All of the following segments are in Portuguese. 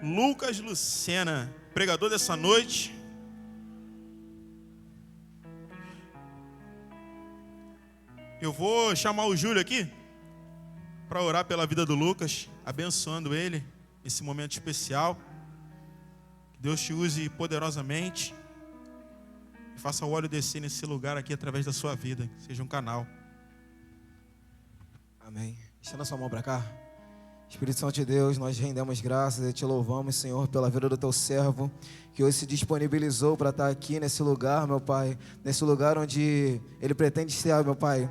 Lucas Lucena, pregador dessa noite. Eu vou chamar o Júlio aqui para orar pela vida do Lucas, abençoando ele nesse momento especial. Que Deus te use poderosamente e faça o óleo descer nesse lugar aqui através da sua vida, que seja um canal. Amém. Estenda a sua mão para cá. Espírito Santo de Deus, nós rendemos graças e te louvamos, Senhor, pela vida do teu servo, que hoje se disponibilizou para estar aqui nesse lugar, meu Pai, nesse lugar onde ele pretende estar, meu Pai,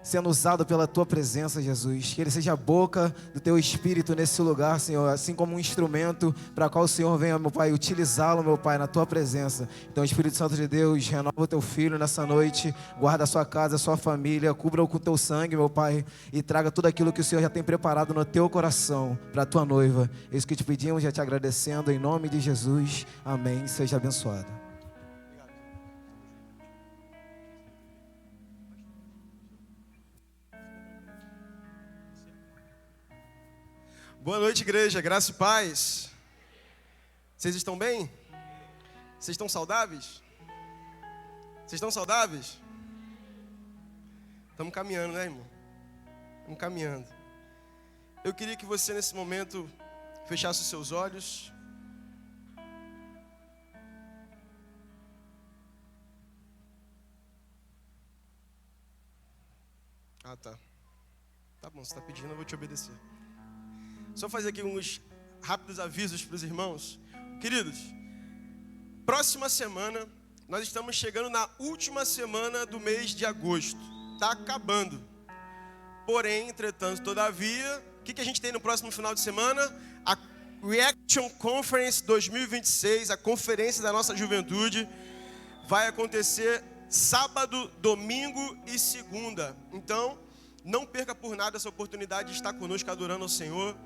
sendo usado pela tua presença, Jesus. Que ele seja a boca do teu Espírito nesse lugar, Senhor, assim como um instrumento para qual o Senhor venha, meu Pai, utilizá-lo, meu Pai, na tua presença. Então, Espírito Santo de Deus, renova o teu filho nessa noite, guarda a sua casa, a sua família, cubra-o com o teu sangue, meu Pai, e traga tudo aquilo que o Senhor já tem preparado no teu coração para a tua noiva. É isso que te pedimos, já te agradecendo, em nome de Jesus. Amém. Seja abençoado. Boa noite, igreja, graça e paz. Vocês estão bem? Vocês estão saudáveis? Vocês estão saudáveis? Estamos caminhando, né, irmão? Estamos caminhando. Eu queria que você, nesse momento, fechasse os seus olhos. Ah, tá. Tá bom, você está pedindo, eu vou te obedecer. Só fazer aqui uns rápidos avisos para os irmãos. Queridos, próxima semana, nós estamos chegando na última semana do mês de agosto. Está acabando. Porém, entretanto, todavia, o que a gente tem no próximo final de semana? A Reaction Conference 2026, a conferência da nossa juventude, vai acontecer sábado, domingo e segunda. Então, não perca por nada essa oportunidade de estar conosco adorando ao Senhor.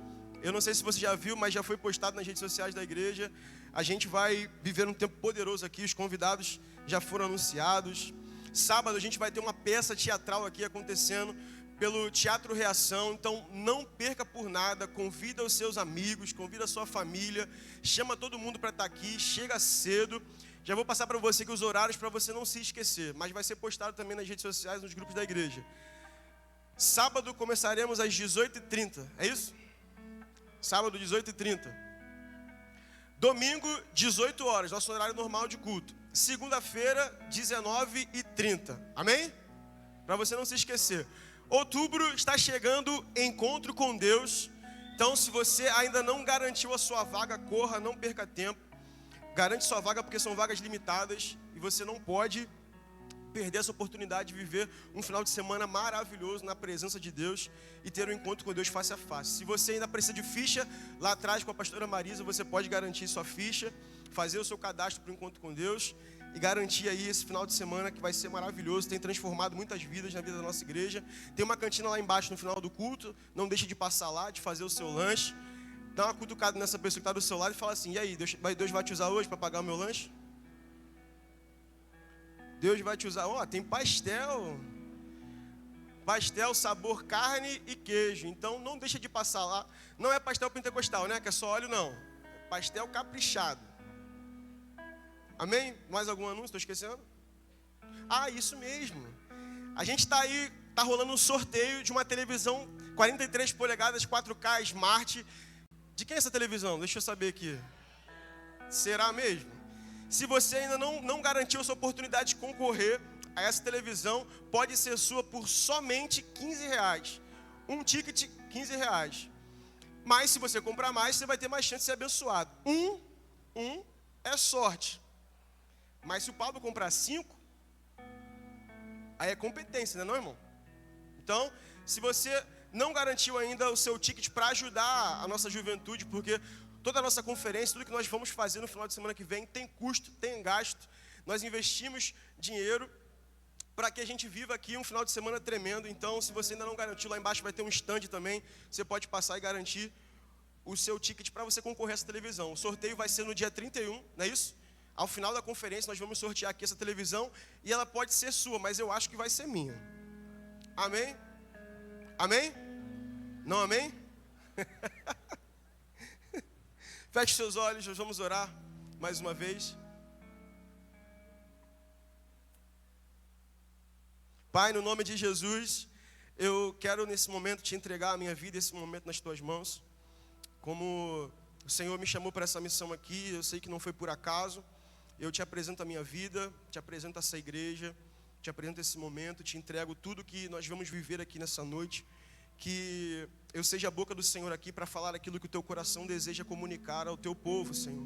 Eu não sei se você já viu, mas já foi postado nas redes sociais da igreja. A gente vai viver um tempo poderoso aqui, os convidados já foram anunciados. Sábado a gente vai ter uma peça teatral aqui acontecendo pelo Teatro Reação. Então não perca por nada, convida os seus amigos, convida a sua família, chama todo mundo para estar aqui, chega cedo. Já vou passar para você aqui os horários para você não se esquecer, mas vai ser postado também nas redes sociais, nos grupos da igreja. Sábado começaremos às 18h30, é isso? Sábado, 18h30. Domingo, 18 horas, nosso horário normal de culto. Segunda-feira, 19h30. Amém? Para você não se esquecer. Outubro está chegando, encontro com Deus. Então, se você ainda não garantiu a sua vaga, corra, não perca tempo. Garante sua vaga porque são vagas limitadas e você não pode perder essa oportunidade de viver um final de semana maravilhoso na presença de Deus e ter um encontro com Deus face a face. Se você ainda precisa de ficha, lá atrás com a pastora Marisa, você pode garantir sua ficha, fazer o seu cadastro para o encontro com Deus e garantir aí esse final de semana que vai ser maravilhoso, tem transformado muitas vidas na vida da nossa igreja. Tem uma cantina lá embaixo no final do culto, não deixe de passar lá, de fazer o seu lanche. Dá uma cutucada nessa pessoa que está do seu lado e fala assim: e aí, Deus vai te usar hoje para pagar o meu lanche? Deus vai te usar. Tem pastel sabor carne e queijo. Então não deixa de passar lá. Não é pastel pentecostal, né? Que é só óleo, não. É pastel caprichado. Amém? Mais algum anúncio? Estou esquecendo? Isso mesmo. A gente está aí, está rolando um sorteio de uma televisão 43 polegadas 4K Smart. De quem é essa televisão? Deixa eu saber aqui. Será mesmo? Se você ainda não garantiu a sua oportunidade de concorrer a essa televisão, pode ser sua por somente R$15. Um ticket, R$15. Mas se você comprar mais, você vai ter mais chance de ser abençoado. Um é sorte. Mas se o Pablo comprar 5, aí é competência, não é, irmão? Então, se você não garantiu ainda o seu ticket para ajudar a nossa juventude, porque toda a nossa conferência, tudo que nós vamos fazer no final de semana que vem tem custo, tem gasto. Nós investimos dinheiro para que a gente viva aqui um final de semana tremendo. Então, se você ainda não garantiu, lá embaixo vai ter um stand também. Você pode passar e garantir o seu ticket para você concorrer a essa televisão. O sorteio vai ser no dia 31, não é isso? Ao final da conferência, nós vamos sortear aqui essa televisão e ela pode ser sua, mas eu acho que vai ser minha. Amém? Amém? Não amém? Feche seus olhos, nós vamos orar mais uma vez. Pai, no nome de Jesus, eu quero nesse momento te entregar a minha vida, esse momento nas tuas mãos. Como o Senhor me chamou para essa missão aqui, eu sei que não foi por acaso. Eu te apresento a minha vida, te apresento essa igreja, te apresento esse momento, te entrego tudo que nós vamos viver aqui nessa noite. Que eu seja a boca do Senhor aqui para falar aquilo que o teu coração deseja comunicar ao teu povo, Senhor.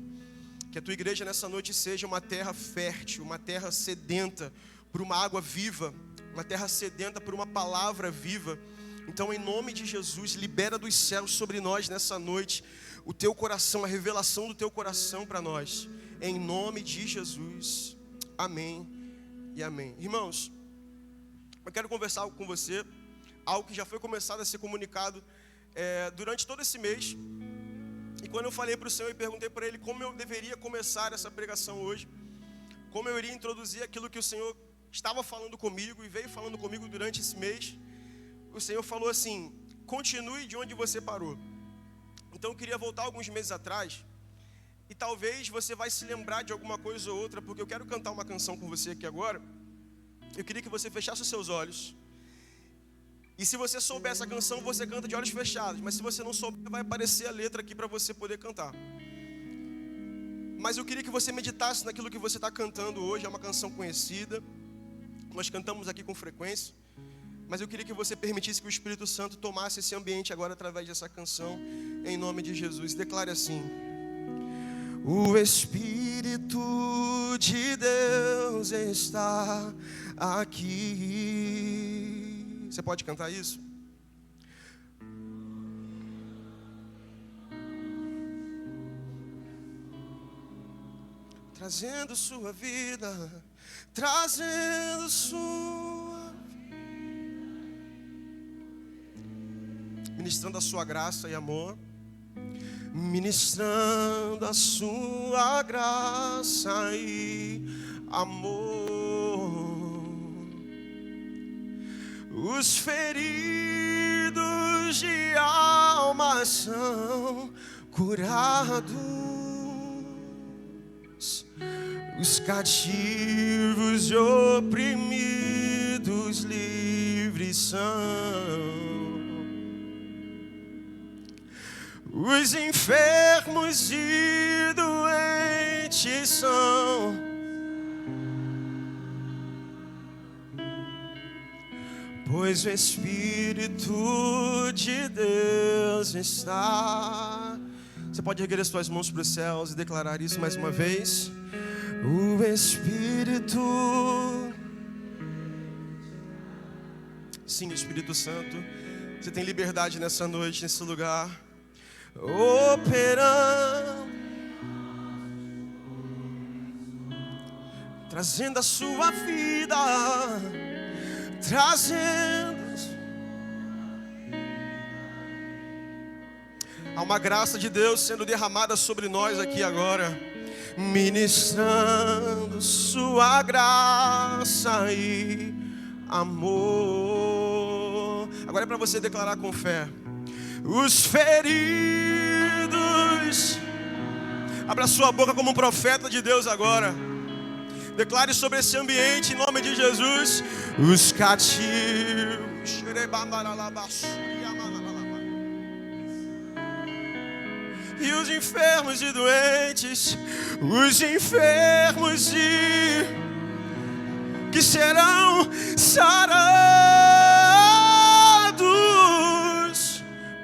Que a tua igreja nessa noite seja uma terra fértil, uma terra sedenta por uma água viva, uma terra sedenta por uma palavra viva. Então, em nome de Jesus, libera dos céus sobre nós nessa noite o teu coração, a revelação do teu coração para nós. Em nome de Jesus. Amém e amém. Irmãos, eu quero conversar algo com você, algo que já foi começado a ser comunicado durante todo esse mês. E quando eu falei para o Senhor e perguntei para Ele como eu deveria começar essa pregação hoje, como eu iria introduzir aquilo que o Senhor estava falando comigo e veio falando comigo durante esse mês, o Senhor falou assim: continue de onde você parou. Então eu queria voltar alguns meses atrás, e talvez você vai se lembrar de alguma coisa ou outra, porque eu quero cantar uma canção com você aqui agora. Eu queria que você fechasse os seus olhos. E se você souber essa canção, você canta de olhos fechados. Mas se você não souber, vai aparecer a letra aqui para você poder cantar. Mas eu queria que você meditasse naquilo que você está cantando hoje. É uma canção conhecida, nós cantamos aqui com frequência. Mas eu queria que você permitisse que o Espírito Santo tomasse esse ambiente agora através dessa canção, em nome de Jesus. Declare assim: o Espírito de Deus está aqui. Você pode cantar isso? Trazendo sua vida, trazendo sua vida, ministrando a sua graça e amor, ministrando a sua graça e amor. Os feridos de alma são curados, os cativos e oprimidos livres são, os enfermos e doentes são, pois o Espírito de Deus está. Você pode erguer as suas mãos para os céus e declarar isso mais uma vez. O Espírito, sim, Espírito Santo, você tem liberdade nessa noite, nesse lugar, operando, trazendo a sua vida, trazendo. Há uma graça de Deus sendo derramada sobre nós aqui agora, ministrando sua graça e amor. Agora é para você declarar com fé. Os feridos, abra sua boca como um profeta de Deus agora. Declare sobre esse ambiente em nome de Jesus. Os cativos, e os enfermos e doentes, os enfermos e que serão sarados,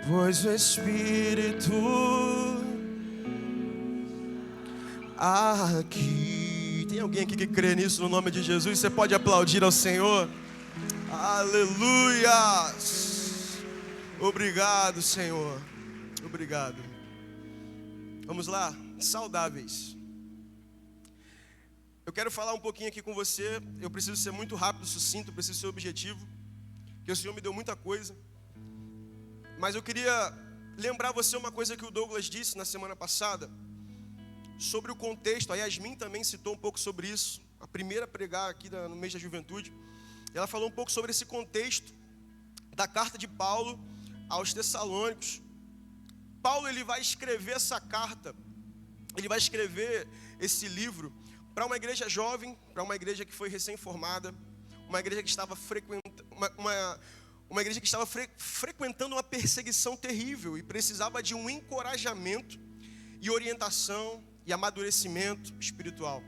pois o Espírito aqui. Tem alguém aqui que crê nisso no nome de Jesus? Você pode aplaudir ao Senhor? Aleluia! Obrigado, Senhor. Obrigado. Vamos lá, saudáveis. Eu quero falar um pouquinho aqui com você. Eu preciso ser muito rápido, sucinto, preciso ser objetivo, porque o Senhor me deu muita coisa. Mas eu queria lembrar você uma coisa que o Douglas disse na semana passada, sobre o contexto. A Yasmin também citou um pouco sobre isso, a primeira a pregar aqui no mês da juventude. Ela falou um pouco sobre esse contexto da carta de Paulo aos Tessalônicos. Paulo ele vai escrever essa carta ele vai escrever esse livro para uma igreja jovem, para uma igreja que foi recém-formada, uma igreja que estava frequentando uma perseguição terrível e precisava de um encorajamento e orientação e amadurecimento espiritual.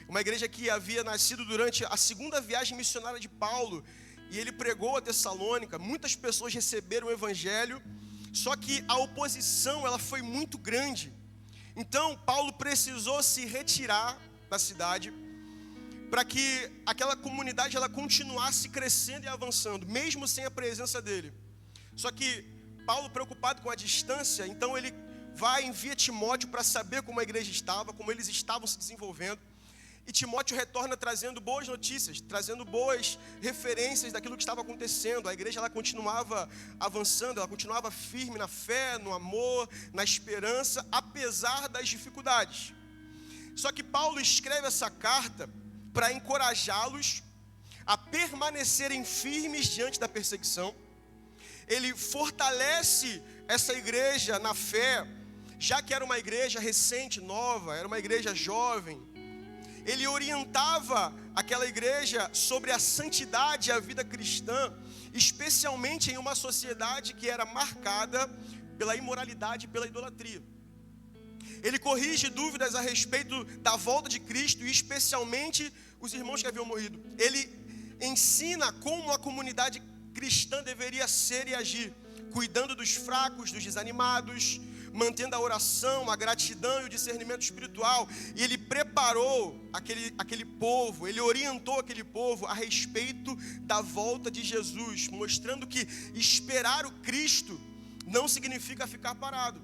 Uma igreja que havia nascido durante a segunda viagem missionária de Paulo, e ele pregou a Tessalônica, muitas pessoas receberam o evangelho, só que a oposição ela foi muito grande. Então Paulo precisou se retirar da cidade para que aquela comunidade ela continuasse crescendo e avançando, mesmo sem a presença dele. Só que Paulo, preocupado com a distância, então ele vai e envia Timóteo para saber como a igreja estava, como eles estavam se desenvolvendo. E Timóteo retorna trazendo boas notícias, trazendo boas referências daquilo que estava acontecendo. A igreja ela continuava avançando, ela continuava firme na fé, no amor, na esperança, apesar das dificuldades. Só que Paulo escreve essa carta para encorajá-los a permanecerem firmes diante da perseguição. Ele fortalece essa igreja na fé, já que era uma igreja recente, nova, era uma igreja jovem. Ele orientava aquela igreja sobre a santidade e a vida cristã, especialmente em uma sociedade que era marcada pela imoralidade e pela idolatria. Ele corrige dúvidas a respeito da volta de Cristo, e especialmente os irmãos que haviam morrido. Ele ensina como a comunidade cristã deveria ser e agir, cuidando dos fracos, dos desanimados, mantendo a oração, a gratidão e o discernimento espiritual. E ele preparou aquele povo, ele orientou aquele povo a respeito da volta de Jesus, mostrando que esperar o Cristo não significa ficar parado,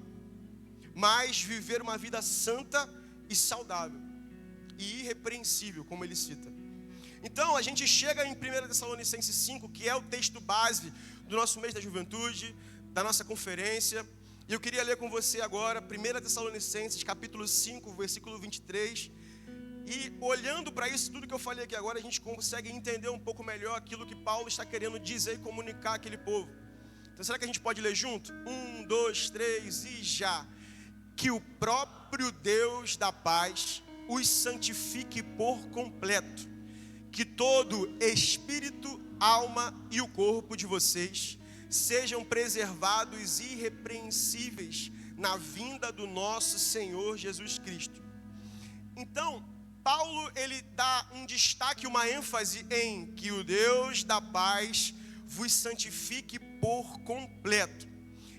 mas viver uma vida santa e saudável e irrepreensível, como ele cita. Então a gente chega em 1 Tessalonicenses 5, que é o texto base do nosso mês da juventude, da nossa conferência. E eu queria ler com você agora 1 Tessalonicenses capítulo 5, versículo 23. E olhando para isso, tudo que eu falei aqui agora, a gente consegue entender um pouco melhor aquilo que Paulo está querendo dizer e comunicar àquele povo. Então será que a gente pode ler junto? 1, 2, 3 e já. Que o próprio Deus da paz os santifique por completo. Que todo espírito, alma e o corpo de vocês sejam preservados irrepreensíveis na vinda do nosso Senhor Jesus Cristo. Então, Paulo ele dá um destaque, uma ênfase em que o Deus da paz vos santifique por completo.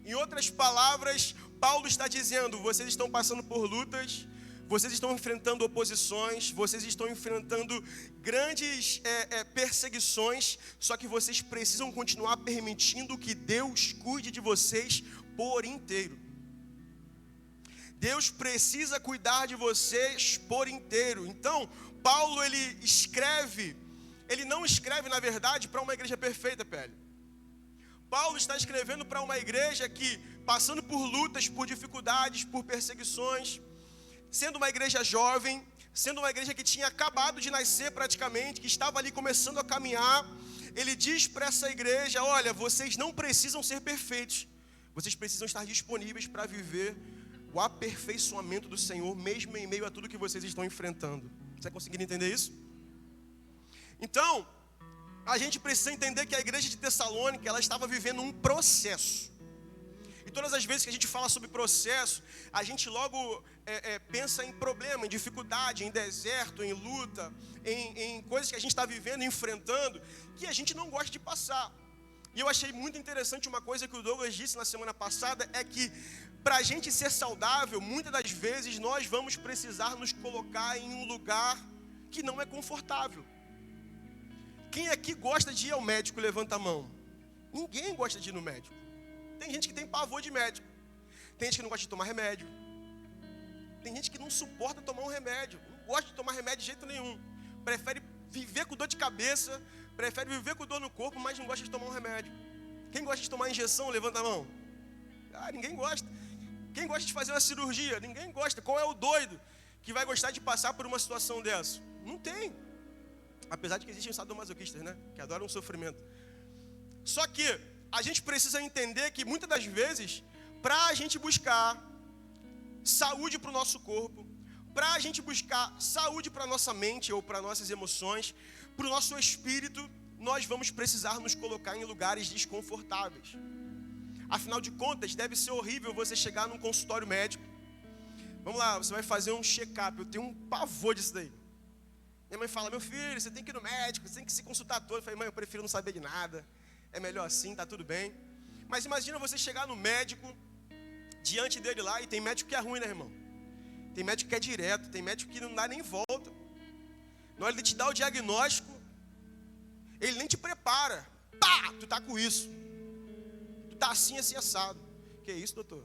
Em outras palavras, Paulo está dizendo: vocês estão passando por lutas, vocês estão enfrentando oposições, vocês estão enfrentando grandes perseguições, só que vocês precisam continuar permitindo que Deus cuide de vocês por inteiro. Deus precisa cuidar de vocês por inteiro. Então, Paulo ele não escreve na verdade para uma igreja perfeita, PL. Paulo está escrevendo para uma igreja que, passando por lutas, por dificuldades, por perseguições, sendo uma igreja jovem, sendo uma igreja que tinha acabado de nascer praticamente, que estava ali começando a caminhar, ele diz para essa igreja: olha, vocês não precisam ser perfeitos, vocês precisam estar disponíveis para viver o aperfeiçoamento do Senhor, mesmo em meio a tudo que vocês estão enfrentando. Você conseguindo entender isso? Então, a gente precisa entender que a igreja de Tessalônica, ela estava vivendo um processo. E todas as vezes que a gente fala sobre processo, a gente logo pensa em problema, em dificuldade, em deserto, em luta, em coisas que a gente está vivendo, enfrentando, que a gente não gosta de passar. E eu achei muito interessante uma coisa que o Douglas disse na semana passada, é que para a gente ser saudável, muitas das vezes nós vamos precisar nos colocar em um lugar que não é confortável. Quem aqui gosta de ir ao médico, levanta a mão. Ninguém gosta de ir no médico. Tem gente que tem pavor de médico. Tem gente que não gosta de tomar remédio. Tem gente que não suporta tomar um remédio. Não gosta de tomar remédio de jeito nenhum. Prefere viver com dor de cabeça, prefere viver com dor no corpo, mas não gosta de tomar um remédio. Quem gosta de tomar injeção, levanta a mão. Ninguém gosta. Quem gosta de fazer uma cirurgia? Ninguém gosta. Qual é o doido que vai gostar de passar por uma situação dessa? Não tem. Apesar de que existem sadomasoquistas, né? Que adoram o sofrimento. Só que a gente precisa entender que muitas das vezes, para a gente buscar saúde para o nosso corpo, para a gente buscar saúde para a nossa mente ou para nossas emoções, para o nosso espírito, nós vamos precisar nos colocar em lugares desconfortáveis. Afinal de contas, deve ser horrível você chegar num consultório médico. Vamos lá, você vai fazer um check-up. Eu tenho um pavor disso daí. Minha mãe fala, meu filho, você tem que ir no médico, você tem que se consultar todo. Eu falei, mãe, eu prefiro não saber de nada. É melhor assim, tá tudo bem. Mas imagina você chegar no médico, diante dele lá, e tem médico que é ruim, né, irmão? Tem médico que é direto, tem médico que não dá nem volta. Na hora de te dar o diagnóstico, ele nem te prepara. Pá, tu tá com isso. Tu tá assim, assim, assado. Que isso, doutor?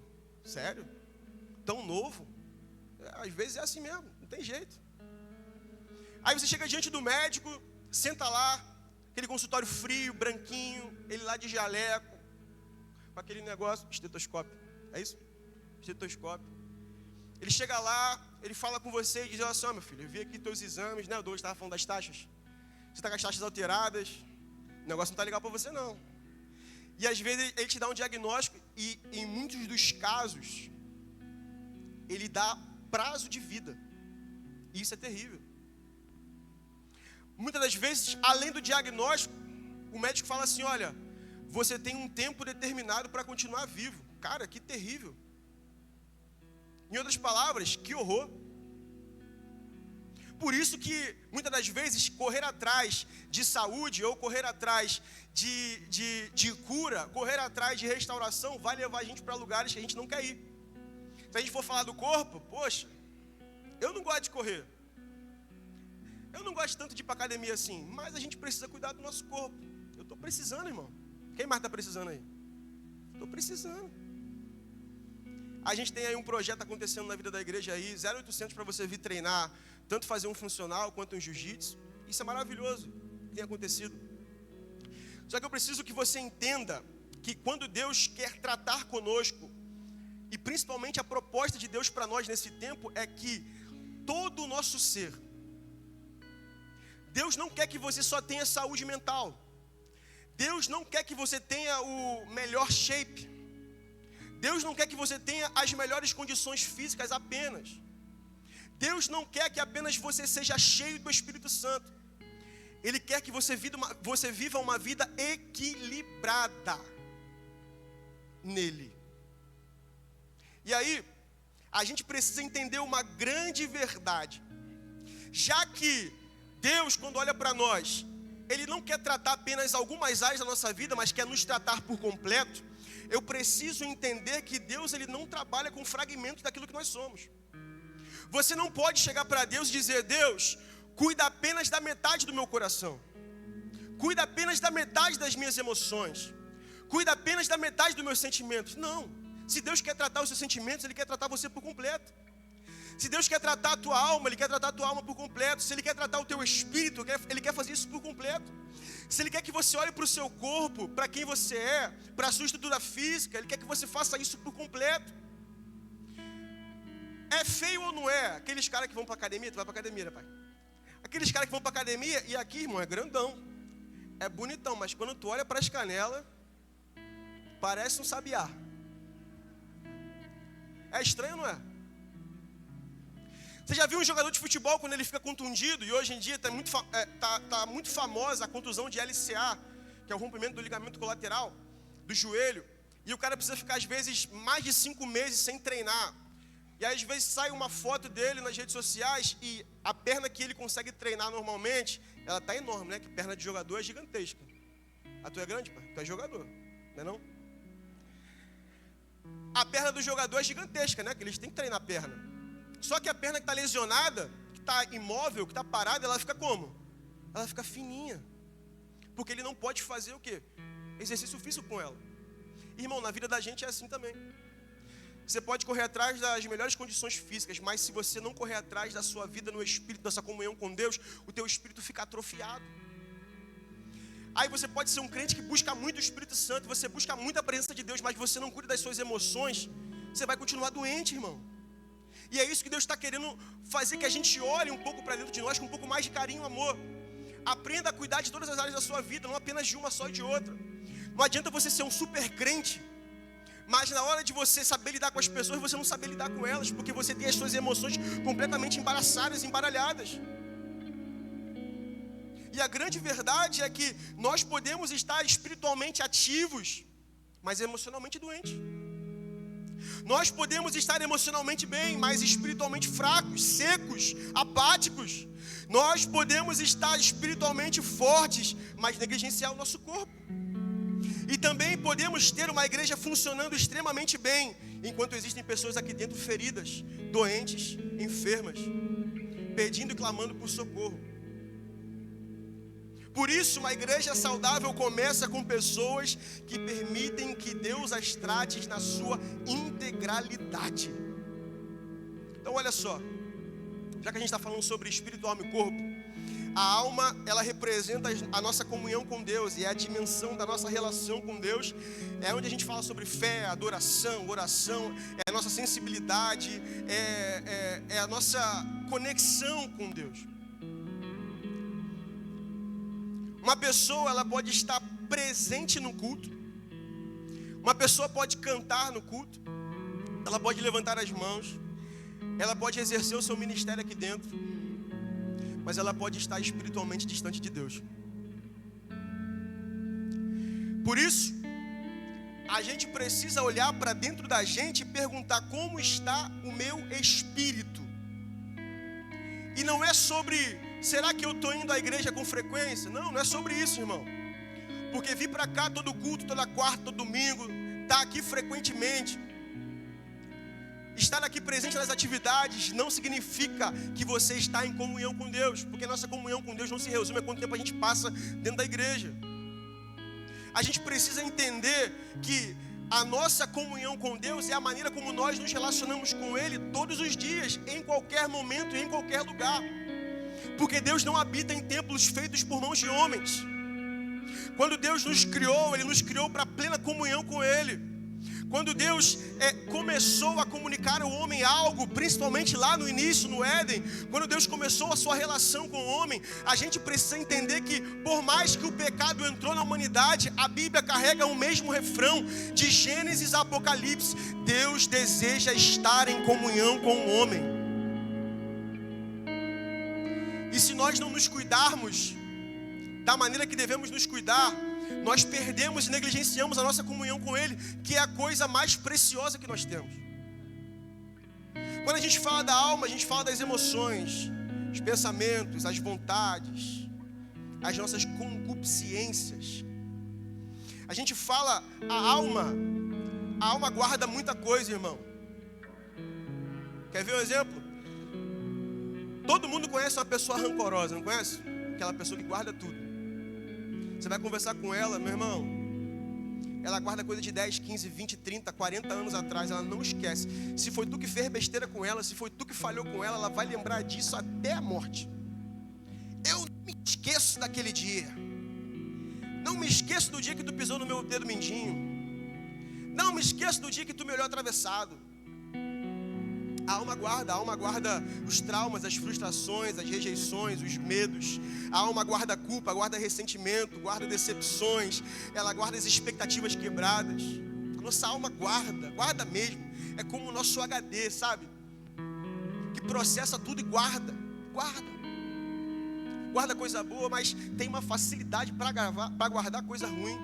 Sério? Tão novo? Às vezes é assim mesmo, não tem jeito. Aí você chega diante do médico, senta lá, aquele consultório frio, branquinho, ele lá de jaleco, com aquele negócio, estetoscópio, é isso? Estetoscópio. Ele chega lá, ele fala com você e diz, olha só, meu filho, eu vi aqui teus exames, né? O Douglas estava falando das taxas. Você está com as taxas alteradas, o negócio não está legal para você não. E às vezes ele te dá um diagnóstico e em muitos dos casos, ele dá prazo de vida. E isso é terrível. Muitas das vezes, além do diagnóstico, o médico fala assim, olha, você tem um tempo determinado para continuar vivo. Cara, que terrível. Em outras palavras, que horror. Por isso que, muitas das vezes, correr atrás de saúde ou correr atrás de cura, correr atrás de restauração, vai levar a gente para lugares que a gente não quer ir. Se a gente for falar do corpo, poxa, eu não gosto de correr. Eu não gosto tanto de ir para academia assim, mas a gente precisa cuidar do nosso corpo. Eu estou precisando, irmão. Quem mais está precisando aí? Estou precisando. A gente tem aí um projeto acontecendo na vida da igreja aí, 0800 para você vir treinar, tanto fazer um funcional quanto um jiu-jitsu. Isso é maravilhoso, tem acontecido. Só que eu preciso que você entenda que quando Deus quer tratar conosco, e principalmente a proposta de Deus para nós nesse tempo é que todo o nosso ser, Deus não quer que você só tenha saúde mental. Deus não quer que você tenha o melhor shape. Deus não quer que você tenha as melhores condições físicas apenas. Deus não quer que apenas você seja cheio do Espírito Santo. Ele quer que você viva uma vida equilibrada nele. E aí, a gente precisa entender uma grande verdade. Já que Deus, quando olha para nós, Ele não quer tratar apenas algumas áreas da nossa vida, mas quer nos tratar por completo. Eu preciso entender que Deus, Ele não trabalha com fragmentos daquilo que nós somos. Você não pode chegar para Deus e dizer, Deus, cuida apenas da metade do meu coração. Cuida apenas da metade das minhas emoções. Cuida apenas da metade dos meus sentimentos. Não. Se Deus quer tratar os seus sentimentos, Ele quer tratar você por completo. Se Deus quer tratar a tua alma, Ele quer tratar a tua alma por completo. Se Ele quer tratar o teu espírito, Ele quer fazer isso por completo. Se Ele quer que você olhe para o seu corpo, para quem você é, para a sua estrutura física, Ele quer que você faça isso por completo. É feio ou não é? Aqueles caras que vão para academia, tu vai para academia, né, pai? Aqueles caras que vão para academia, e aqui, irmão, é grandão. É bonitão, mas quando tu olha para as canelas, parece um sabiá. É estranho, não é? Você já viu um jogador de futebol quando ele fica contundido? E hoje em dia tá muito famosa a contusão de LCA, que é o rompimento do ligamento colateral do joelho. E o cara precisa ficar, às vezes, mais de 5 meses sem treinar. E aí, às vezes, sai uma foto dele nas redes sociais e a perna que ele consegue treinar normalmente, ela tá enorme, né? Que perna de jogador é gigantesca. A tua é grande, pai? Tu é jogador, não é não? A perna do jogador é gigantesca, né? Que eles têm que treinar a perna. Só que a perna que está lesionada, que está imóvel, que está parada, ela fica como? Ela fica fininha. Porque ele não pode fazer o quê? Exercício físico com ela. Irmão, na vida da gente é assim também. Você pode correr atrás das melhores condições físicas, mas se você não correr atrás da sua vida no Espírito, dessa comunhão com Deus, o teu Espírito fica atrofiado. Aí você pode ser um crente que busca muito o Espírito Santo, você busca muito a presença de Deus, mas você não cuida das suas emoções, você vai continuar doente, irmão. E é isso que Deus está querendo fazer, que a gente olhe um pouco para dentro de nós com um pouco mais de carinho e amor. Aprenda a cuidar de todas as áreas da sua vida, não apenas de uma só e de outra. Não adianta você ser um super crente, Mas na hora de você saber lidar com as pessoas, você não sabe lidar com elas, porque você tem as suas emoções completamente embaraçadas, embaralhadas. E a grande verdade é que nós podemos estar espiritualmente ativos, mas emocionalmente doentes. Nós podemos estar emocionalmente bem, mas espiritualmente fracos, secos, apáticos. Nós podemos estar espiritualmente fortes, mas negligenciar o nosso corpo. E também podemos ter uma igreja funcionando extremamente bem, enquanto existem pessoas aqui dentro feridas, doentes, enfermas, pedindo e clamando por socorro. Por isso, uma igreja saudável começa com pessoas que permitem que Deus as trate na sua integralidade. Então, olha só, já que a gente está falando sobre espírito, alma e corpo, a alma, ela representa a nossa comunhão com Deus, e é a dimensão da nossa relação com Deus, é onde a gente fala sobre fé, adoração, oração, é a nossa sensibilidade, é a nossa conexão com Deus. Uma pessoa, ela pode estar presente no culto, uma pessoa pode cantar no culto, ela pode levantar as mãos, ela pode exercer o seu ministério aqui dentro, mas ela pode estar espiritualmente distante de Deus. Por isso, a gente precisa olhar para dentro da gente e perguntar como está o meu espírito. E não é sobre, será que eu estou indo à igreja com frequência? Não é sobre isso, irmão. Porque vir para cá todo culto, toda quarta, todo domingo, estar aqui frequentemente, estar aqui presente nas atividades não significa que você está em comunhão com Deus, porque nossa comunhão com Deus não se resume a quanto tempo a gente passa dentro da igreja. A gente precisa entender que a nossa comunhão com Deus é a maneira como nós nos relacionamos com Ele todos os dias, em qualquer momento e em qualquer lugar. Porque Deus não habita em templos feitos por mãos de homens. Quando Deus nos criou, Ele nos criou para plena comunhão com Ele. Quando Deus começou a comunicar ao homem algo, principalmente lá no início, no Éden, quando Deus começou a sua relação com o homem, a gente precisa entender que, por mais que o pecado entrou na humanidade, a Bíblia carrega o mesmo refrão, de Gênesis a Apocalipse: Deus deseja estar em comunhão com o homem. E se nós não nos cuidarmos da maneira que devemos nos cuidar, nós perdemos e negligenciamos a nossa comunhão com Ele, que é a coisa mais preciosa que nós temos. Quando a gente fala da alma, a gente fala das emoções, os pensamentos, as vontades, as nossas concupiscências. A gente fala, a alma guarda muita coisa, irmão. Quer ver um exemplo? Todo mundo conhece uma pessoa rancorosa, não conhece? Aquela pessoa que guarda tudo. Você vai conversar com ela, meu irmão, ela guarda coisa de 10, 15, 20, 30, 40 anos atrás, ela não esquece. Se foi tu que fez besteira com ela, se foi tu que falhou com ela, ela vai lembrar disso até a morte. Eu não me esqueço daquele dia. Não me esqueço do dia que tu pisou no meu dedo mindinho. Não me esqueço do dia que tu me olhou atravessado. A alma guarda os traumas, as frustrações, as rejeições, os medos. A alma guarda culpa, guarda ressentimento, guarda decepções. Ela guarda as expectativas quebradas. A nossa alma guarda mesmo. É como o nosso HD, sabe? Que processa tudo e guarda. Guarda coisa boa, mas tem uma facilidade para guardar coisa ruim.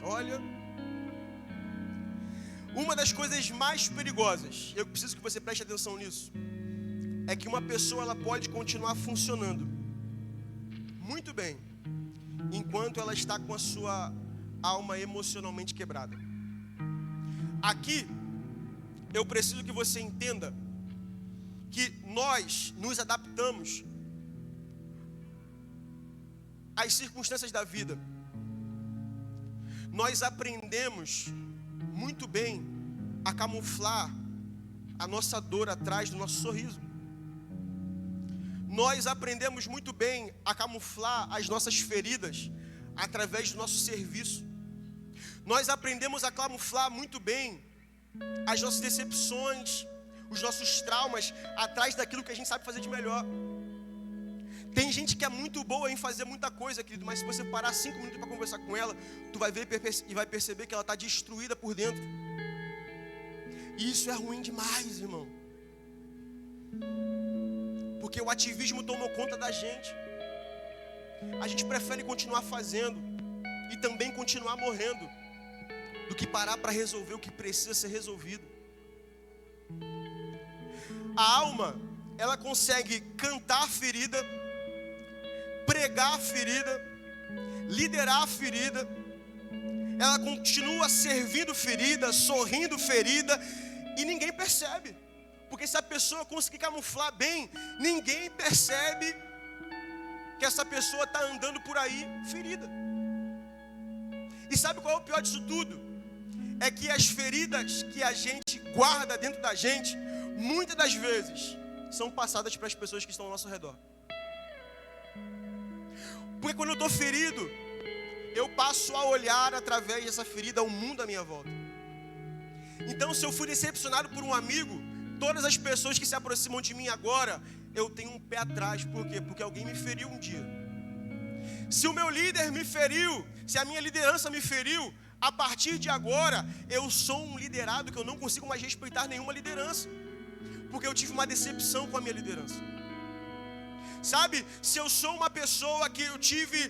Olha, uma das coisas mais perigosas, eu preciso que você preste atenção nisso, é que uma pessoa ela pode continuar funcionando muito bem, enquanto ela está com a sua alma emocionalmente quebrada. Aqui, eu preciso que você entenda que nós nos adaptamos às circunstâncias da vida. Nós aprendemos muito bem a camuflar a nossa dor atrás do nosso sorriso. Nós aprendemos muito bem a camuflar as nossas feridas através do nosso serviço. Nós aprendemos a camuflar muito bem as nossas decepções, os nossos traumas atrás daquilo que a gente sabe fazer de melhor. Tem gente que é muito boa em fazer muita coisa, querido, mas se você parar 5 minutos para conversar com ela, tu vai ver e vai perceber que ela está destruída por dentro. E isso é ruim demais, irmão. Porque o ativismo tomou conta da gente. A gente prefere continuar fazendo e também continuar morrendo do que parar para resolver o que precisa ser resolvido. A alma, ela consegue cantar a ferida, pregar a ferida, liderar a ferida. Ela continua servindo ferida, sorrindo ferida, e ninguém percebe. Porque se a pessoa conseguir camuflar bem, ninguém percebe que essa pessoa está andando por aí ferida. E sabe qual é o pior disso tudo? É que as feridas que a gente guarda dentro da gente, muitas das vezes, são passadas para as pessoas que estão ao nosso redor. Porque quando eu estou ferido, eu passo a olhar através dessa ferida o mundo à minha volta. Então, se eu fui decepcionado por um amigo, todas as pessoas que se aproximam de mim agora, eu tenho um pé atrás. Por quê? Porque alguém me feriu um dia. Se o meu líder me feriu, se a minha liderança me feriu, a partir de agora, eu sou um liderado que eu não consigo mais respeitar nenhuma liderança. Porque eu tive uma decepção com a minha liderança. Sabe, se eu sou uma pessoa que eu tive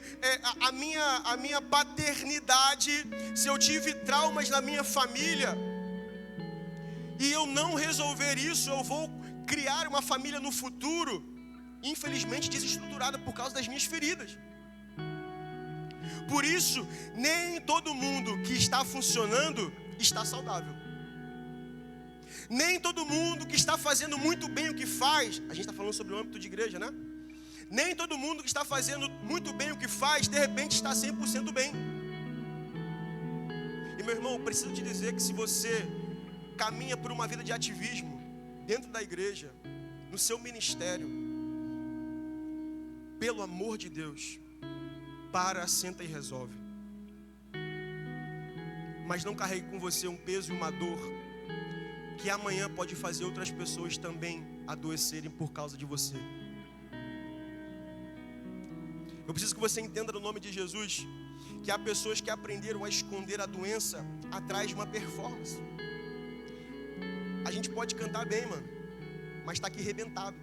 a minha paternidade, se eu tive traumas na minha família, e eu não resolver isso, eu vou criar uma família no futuro, infelizmente desestruturada por causa das minhas feridas. Por isso, nem todo mundo que está funcionando está saudável. Nem todo mundo que está fazendo muito bem o que faz, a gente está falando sobre o âmbito de igreja, né? Nem todo mundo que está fazendo muito bem o que faz, de repente está 100% bem. E meu irmão, eu preciso te dizer que se você caminha por uma vida de ativismo, dentro da igreja, no seu ministério, pelo amor de Deus, para, senta e resolve. Mas não carregue com você um peso e uma dor, que amanhã pode fazer outras pessoas também adoecerem por causa de você. Eu preciso que você entenda no nome de Jesus que há pessoas que aprenderam a esconder a doença atrás de uma performance. A gente pode cantar bem, mano, mas está aqui arrebentado.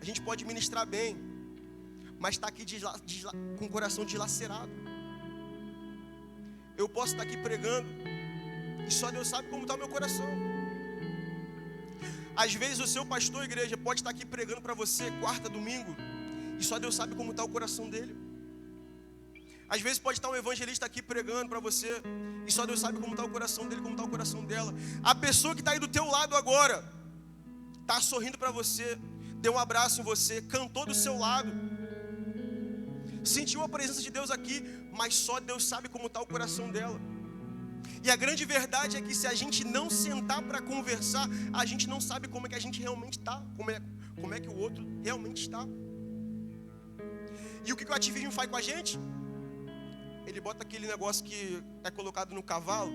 A gente pode ministrar bem, mas está aqui com o coração dilacerado. Eu posso estar aqui pregando e só Deus sabe como está o meu coração. Às vezes o seu pastor, igreja, pode estar aqui pregando para você quarta, domingo, e só Deus sabe como está o coração dele. Às vezes pode estar um evangelista aqui pregando para você, e só Deus sabe como está o coração dele, como está o coração dela. A pessoa que está aí do teu lado agora, está sorrindo para você, deu um abraço em você, cantou do seu lado, sentiu a presença de Deus aqui, mas só Deus sabe como está o coração dela. E a grande verdade é que se a gente não sentar para conversar, a gente não sabe como é que a gente realmente está, como é que o outro realmente está. E o que o ativismo faz com a gente? Ele bota aquele negócio que é colocado no cavalo.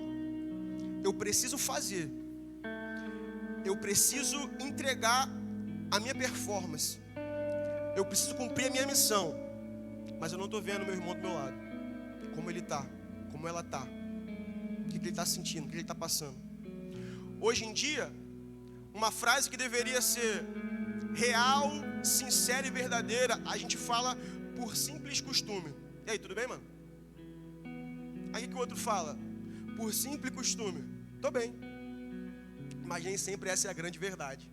Eu preciso fazer. Eu preciso entregar a minha performance. Eu preciso cumprir a minha missão. Mas eu não estou vendo meu irmão do meu lado. Como ele está, como ela está. O que ele está sentindo, o que ele está passando. Hoje em dia, uma frase que deveria ser real, sincera e verdadeira, a gente fala por simples costume. E aí, tudo bem, mano? Aí o que o outro fala? Por simples costume. Tô bem. Mas nem sempre essa é a grande verdade.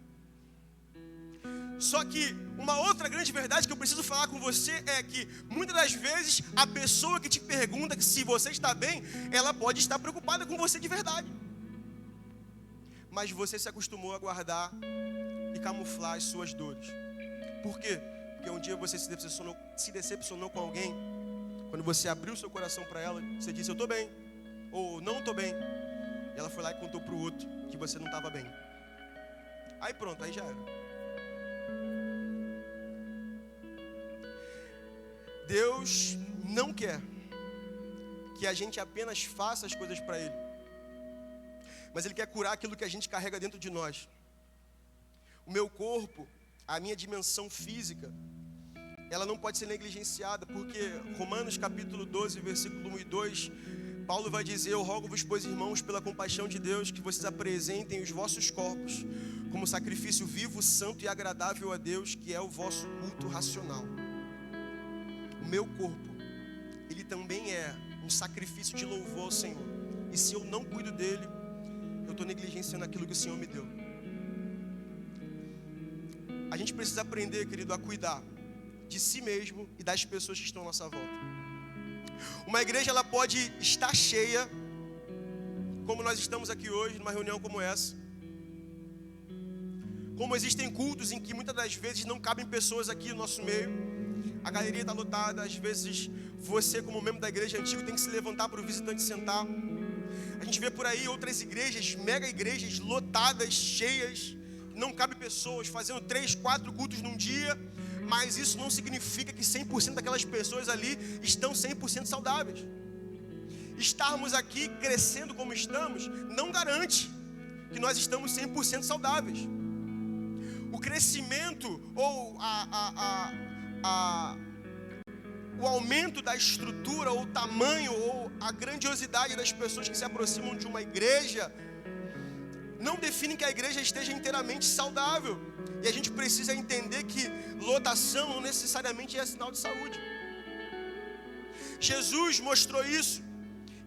Só que uma outra grande verdade que eu preciso falar com você é que muitas das vezes a pessoa que te pergunta se você está bem, ela pode estar preocupada com você de verdade. Mas você se acostumou a guardar e camuflar as suas dores. Por quê? Porque um dia você se decepcionou com alguém. Quando você abriu seu coração para ela, você disse, eu estou bem, ou não estou bem. E ela foi lá e contou para o outro que você não estava bem. Aí pronto, aí já era. Deus não quer que a gente apenas faça as coisas para Ele, mas Ele quer curar aquilo que a gente carrega dentro de nós. O meu corpo, a minha dimensão física, ela não pode ser negligenciada, porque Romanos capítulo 12, versículo 1 e 2 Paulo vai dizer: eu rogo-vos, pois, irmãos, pela compaixão de Deus, que vocês apresentem os vossos corpos como sacrifício vivo, santo e agradável a Deus, que é o vosso culto racional. O meu corpo, ele também é um sacrifício de louvor ao Senhor. E se eu não cuido dele, eu estou negligenciando aquilo que o Senhor me deu. A gente precisa aprender, querido, a cuidar de si mesmo e das pessoas que estão à nossa volta. Uma igreja, ela pode estar cheia, como nós estamos aqui hoje, numa reunião como essa. Como existem cultos em que muitas das vezes não cabem pessoas aqui no nosso meio. A galeria está lotada, às vezes você, como membro da igreja antiga, tem que se levantar para o visitante sentar. A gente vê por aí outras igrejas, mega igrejas lotadas, cheias, não cabe pessoas, fazendo 3, 4 cultos num dia, mas isso não significa que 100% daquelas pessoas ali estão 100% saudáveis. Estarmos aqui crescendo como estamos não garante que nós estamos 100% saudáveis. O crescimento ou o aumento da estrutura, ou o tamanho, ou a grandiosidade das pessoas que se aproximam de uma igreja não define que a igreja esteja inteiramente saudável. E a gente precisa entender que lotação não necessariamente é sinal de saúde. Jesus mostrou isso.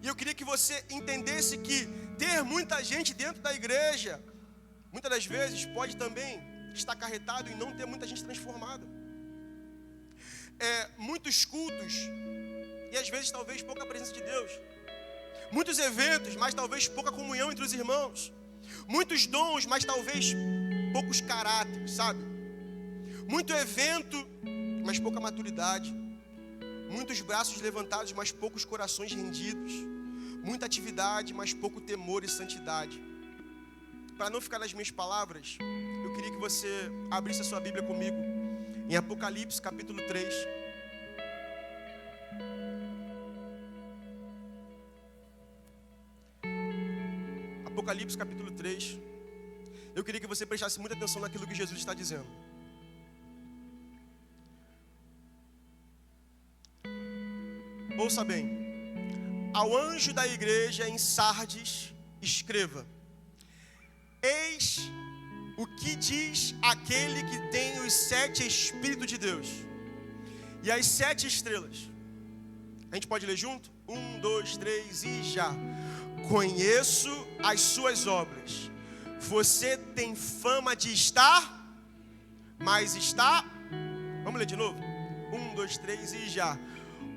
E eu queria que você entendesse que ter muita gente dentro da igreja, muitas das vezes pode também estar acarretado em não ter muita gente transformada. Muitos cultos, e às vezes talvez pouca presença de Deus. Muitos eventos, mas talvez pouca comunhão entre os irmãos. Muitos dons, mas talvez poucos caráteres, sabe? Muito evento, mas pouca maturidade. Muitos braços levantados, mas poucos corações rendidos. Muita atividade, mas pouco temor e santidade. Para não ficar nas minhas palavras, eu queria que você abrisse a sua Bíblia comigo em Apocalipse capítulo 3. Apocalipse capítulo 3. Eu queria que você prestasse muita atenção naquilo que Jesus está dizendo. Ouça bem. Ao anjo da igreja em Sardes, escreva: eis o que diz aquele que tem os 7 Espíritos de Deus e as 7 estrelas. A gente pode ler junto? 1, 2, 3 e já. Conheço as suas obras. Você tem fama de estar, mas está... Vamos ler de novo? 1, 2, 3 e já.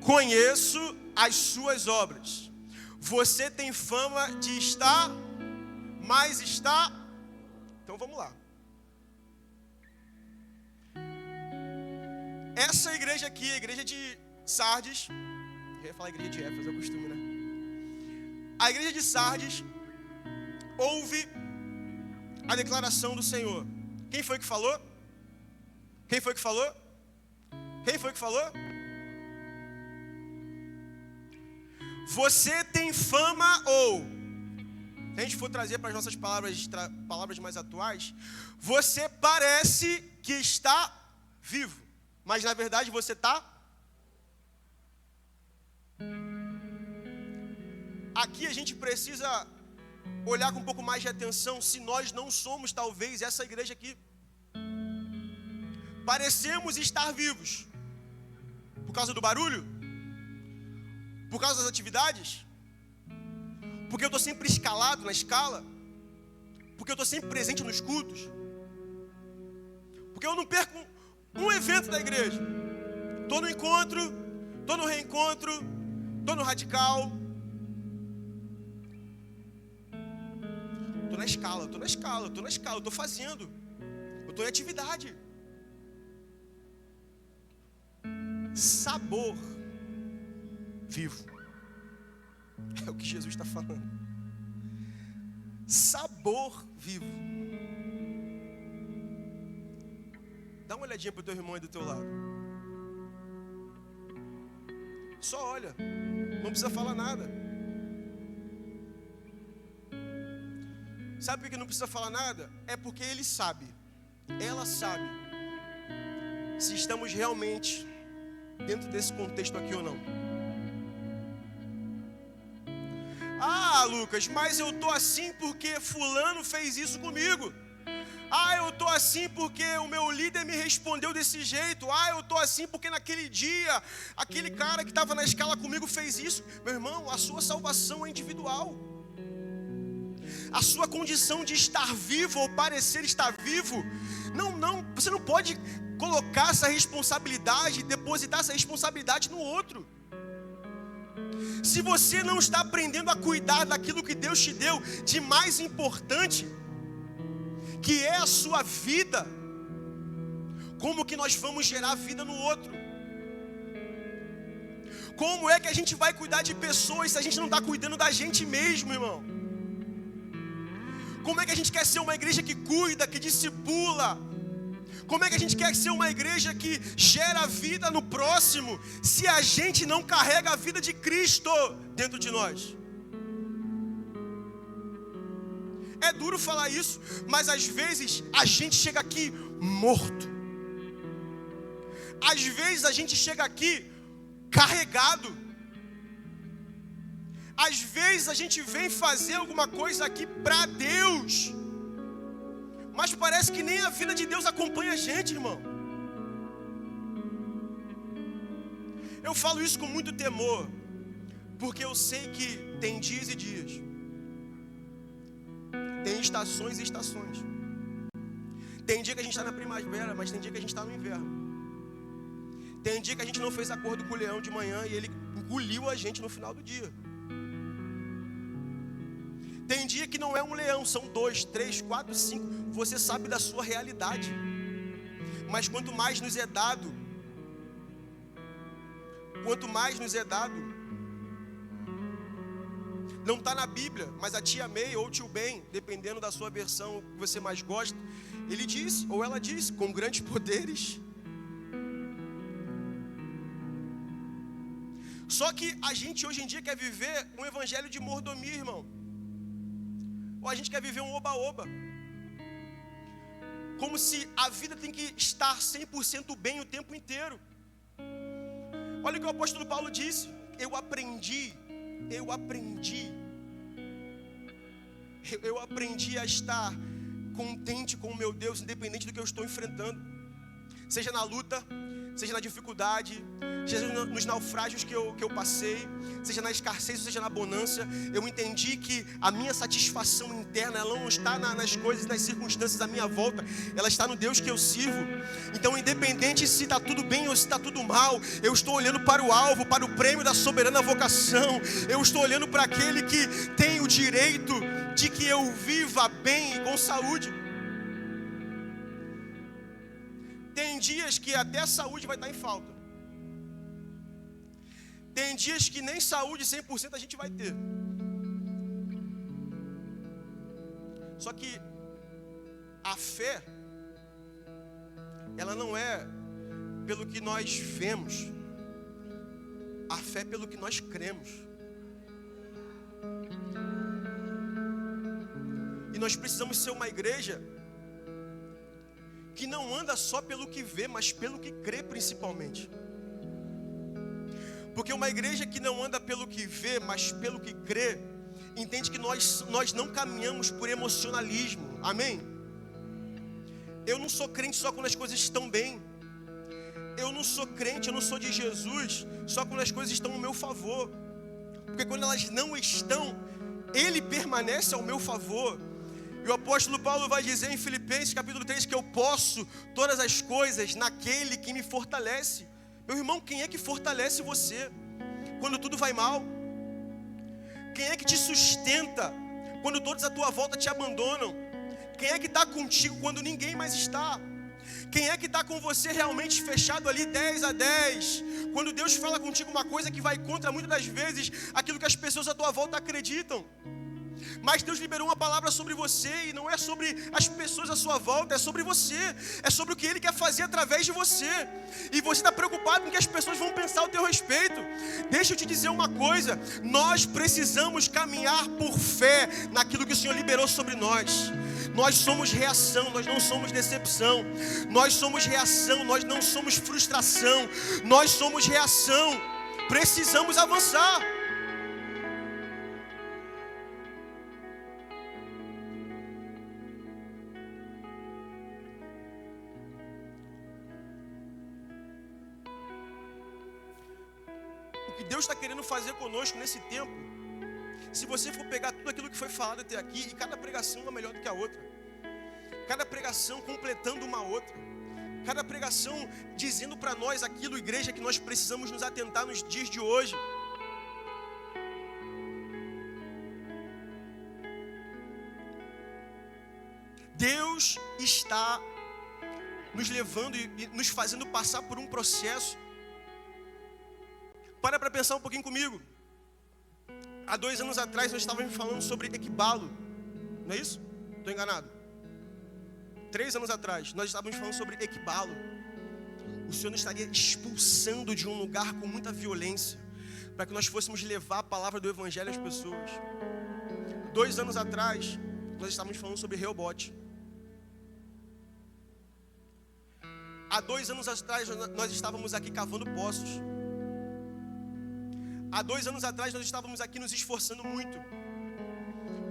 Conheço as suas obras. Você tem fama de estar, mas está... Então vamos lá. Essa igreja aqui, a igreja de Sardes, eu ia falar igreja de Éfeso, é o costume, né? A igreja de Sardes ouve a declaração do Senhor. Quem foi que falou? Quem foi que falou? Quem foi que falou? Você tem fama, ou, se a gente for trazer para as nossas palavras mais atuais, você parece que está vivo, mas na verdade você está... Aqui a gente precisa olhar com um pouco mais de atenção se nós não somos talvez essa igreja aqui. Parecemos estar vivos por causa do barulho, por causa das atividades, porque eu estou sempre escalado na escala, porque eu estou sempre presente nos cultos, porque eu não perco um evento da igreja. Estou no encontro, estou no reencontro, estou no radical. Estou na escala, estou fazendo. Eu estou em atividade. Sabor vivo. É o que Jesus está falando. Sabor vivo. Dá uma olhadinha para o teu irmão aí do teu lado. Só olha. Não precisa falar nada. Sabe por que não precisa falar nada? É porque ele sabe, ela sabe, se estamos realmente dentro desse contexto aqui ou não. Ah, Lucas, mas eu tô assim porque fulano fez isso comigo. Ah, eu tô assim porque o meu líder me respondeu desse jeito. Ah, eu tô assim porque naquele dia aquele cara que estava na escala comigo fez isso. Meu irmão, a sua salvação é individual. A sua condição de estar vivo ou parecer estar vivo, você não pode colocar essa responsabilidade, depositar essa responsabilidade no outro. Se você não está aprendendo a cuidar daquilo que Deus te deu de mais importante, que é a sua vida, como que nós vamos gerar vida no outro? Como é que a gente vai cuidar de pessoas se a gente não está cuidando da gente mesmo, irmão? Como é que a gente quer ser uma igreja que cuida, que discipula? Como é que a gente quer ser uma igreja que gera vida no próximo, se a gente não carrega a vida de Cristo dentro de nós? É duro falar isso, mas às vezes a gente chega aqui morto. Às vezes a gente chega aqui carregado. Às vezes a gente vem fazer alguma coisa aqui para Deus, mas parece que nem a vida de Deus acompanha a gente, irmão. Eu falo isso com muito temor, porque eu sei que tem dias e dias. Tem estações e estações. Tem dia que a gente está na primavera, mas tem dia que a gente está no inverno. Tem dia que a gente não fez acordo com o leão de manhã e ele engoliu a gente no final do dia. Tem dia que não é um leão, são 2, 3, 4, 5. Você sabe da sua realidade. Mas quanto mais nos é dado, não está na Bíblia, mas a tia May ou o tio Ben, dependendo da sua versão que você mais gosta, ele disse, ou ela disse, com grandes poderes. Só que a gente hoje em dia quer viver um evangelho de mordomia, irmão. Ou a gente quer viver um oba-oba. Como se a vida tem que estar 100% bem o tempo inteiro. Olha o que o apóstolo Paulo disse. Eu aprendi a estar contente com o meu Deus, independente do que eu estou enfrentando. Seja na luta, seja na dificuldade, seja nos naufrágios que eu passei, seja na escassez, seja na bonança. Eu entendi que a minha satisfação interna, ela não está nas coisas, nas circunstâncias à minha volta, ela está no Deus que eu sirvo. Então, independente se está tudo bem ou se está tudo mal, eu estou olhando para o alvo, para o prêmio da soberana vocação. Eu estou olhando para aquele que tem o direito de que eu viva bem e com saúde. Tem dias que até a saúde vai estar em falta. Tem dias que nem saúde 100% a gente vai ter. Só que a fé, ela não é pelo que nós vemos. A fé é pelo que nós cremos. E nós precisamos ser uma igreja que não anda só pelo que vê, mas pelo que crê principalmente. Porque uma igreja que não anda pelo que vê, mas pelo que crê, entende que nós não caminhamos por emocionalismo, amém? Eu não sou crente só quando as coisas estão bem. Eu não sou crente, eu não sou de Jesus só quando as coisas estão ao meu favor. Porque quando elas não estão, Ele permanece ao meu favor. E o apóstolo Paulo vai dizer em Filipenses capítulo 3 que eu posso todas as coisas naquele que me fortalece. Meu irmão, quem é que fortalece você quando tudo vai mal? Quem é que te sustenta quando todos à tua volta te abandonam? Quem é que está contigo quando ninguém mais está? Quem é que está com você realmente fechado ali 10 a 10? Quando Deus fala contigo uma coisa que vai contra muitas das vezes aquilo que as pessoas à tua volta acreditam. Mas Deus liberou uma palavra sobre você e não é sobre as pessoas à sua volta, é sobre você, é sobre o que Ele quer fazer através de você. E você está preocupado com o que as pessoas vão pensar ao teu respeito. Deixa eu te dizer uma coisa, nós precisamos caminhar por fé naquilo que o Senhor liberou sobre nós. Nós somos reação, nós não somos decepção. Nós somos reação, nós não somos frustração. Nós somos reação, precisamos avançar. que Deus está querendo fazer conosco nesse tempo, se você for pegar tudo aquilo que foi falado até aqui, e cada pregação é melhor do que a outra, cada pregação completando uma outra, cada pregação dizendo para nós aquilo, igreja, que nós precisamos nos atentar nos dias de hoje. Deus está nos levando e nos fazendo passar por um processo. Para pensar um pouquinho comigo. Há 2 anos atrás nós estávamos falando sobre equibalo, não é isso? Estou enganado? 3 anos atrás nós estávamos falando sobre equibalo. O Senhor nos estaria expulsando de um lugar com muita violência, para que nós fôssemos levar a palavra do Evangelho às pessoas. 2 anos atrás nós estávamos falando sobre Rehobote. Há 2 anos atrás nós estávamos aqui cavando poços. Há 2 anos atrás nós estávamos aqui nos esforçando muito,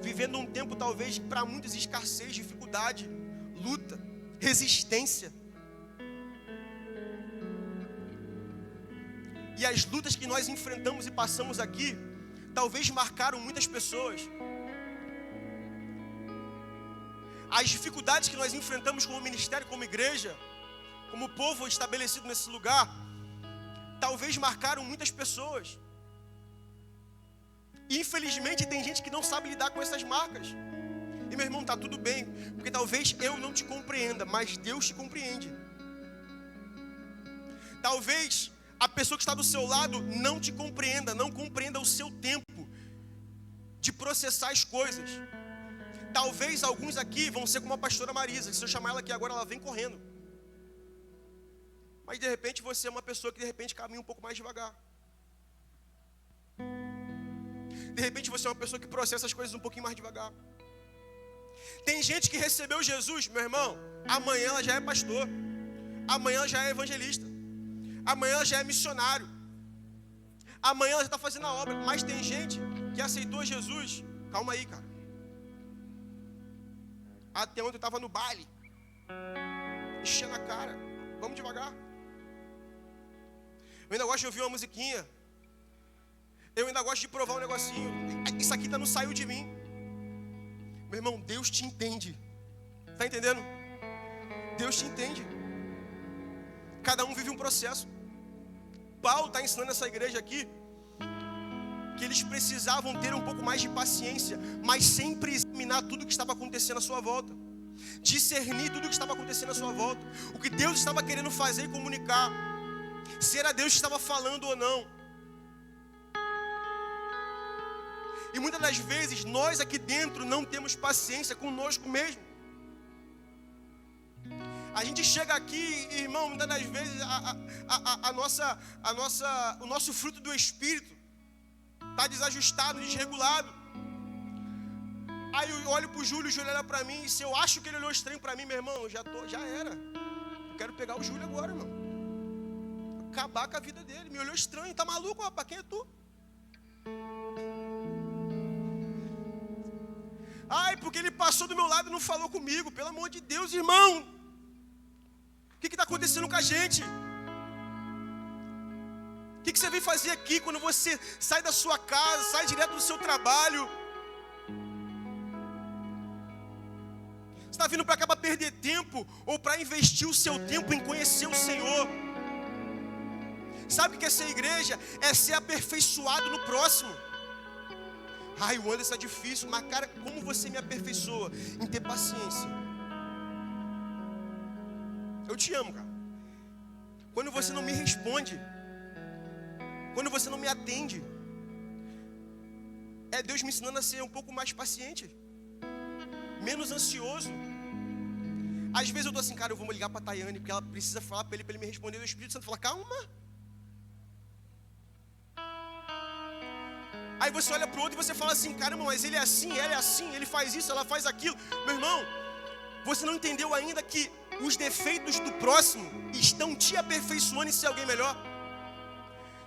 vivendo um tempo talvez para muitos escassez, dificuldade, luta, resistência. E as lutas que nós enfrentamos e passamos aqui, talvez marcaram muitas pessoas. As dificuldades que nós enfrentamos como ministério, como igreja, como povo estabelecido nesse lugar, talvez marcaram muitas pessoas. Infelizmente tem gente que não sabe lidar com essas marcas. E meu irmão, está tudo bem, porque talvez eu não te compreenda, mas Deus te compreende. Talvez a pessoa que está do seu lado não te compreenda, não compreenda o seu tempo de processar as coisas. Talvez alguns aqui vão ser como a pastora Marisa, que se eu chamar ela aqui agora, ela vem correndo. Mas de repente você é uma pessoa que de repente caminha um pouco mais devagar. De repente você é uma pessoa que processa as coisas um pouquinho mais devagar. Tem gente que recebeu Jesus, meu irmão, amanhã ela já é pastor, amanhã ela já é evangelista, amanhã ela já é missionário, amanhã ela já está fazendo a obra. Mas tem gente que aceitou Jesus, calma aí, cara. Até ontem eu estava no baile, enchendo a cara, vamos devagar. Eu ainda gosto de ouvir uma musiquinha. Eu ainda gosto de provar um negocinho. Isso aqui não saiu de mim. Meu irmão, Deus te entende. Está entendendo? Deus te entende. Cada um vive um processo. Paulo está ensinando essa igreja aqui que eles precisavam ter um pouco mais de paciência, mas sempre examinar tudo o que estava acontecendo à sua volta. Discernir tudo o que estava acontecendo à sua volta. O que Deus estava querendo fazer e comunicar. Se era Deus que estava falando ou não. E muitas das vezes nós aqui dentro não temos paciência conosco mesmo. A gente chega aqui, irmão, muitas das vezes o nosso fruto do Espírito está desajustado, desregulado. Aí eu olho para o Júlio olha para mim, e se eu acho que ele olhou estranho para mim, meu irmão, já era. Eu quero pegar o Júlio agora, irmão. Acabar com a vida dele. Me olhou estranho, tá maluco, rapaz? Quem é tu? Ai, porque ele passou do meu lado e não falou comigo. Pelo amor de Deus, irmão. O que está acontecendo com a gente? O que você vem fazer aqui quando você sai da sua casa, sai direto do seu trabalho? Você está vindo para cá para perder tempo ou para investir o seu tempo em conhecer o Senhor? Sabe o que é ser igreja? É ser aperfeiçoado no próximo. Ai, o Anderson é difícil, mas cara, como você me aperfeiçoa? Em ter paciência. Eu te amo, cara. Quando você não me responde, quando você não me atende, é Deus me ensinando a ser um pouco mais paciente, menos ansioso. Às vezes eu tô assim, cara, eu vou ligar para a Tayane, porque ela precisa falar para ele me responder. E o Espírito Santo fala, calma. Aí você olha para o outro e você fala assim, caramba, mas ele é assim, ela é assim, ele faz isso, ela faz aquilo. Meu irmão, você não entendeu ainda que os defeitos do próximo estão te aperfeiçoando em ser alguém melhor?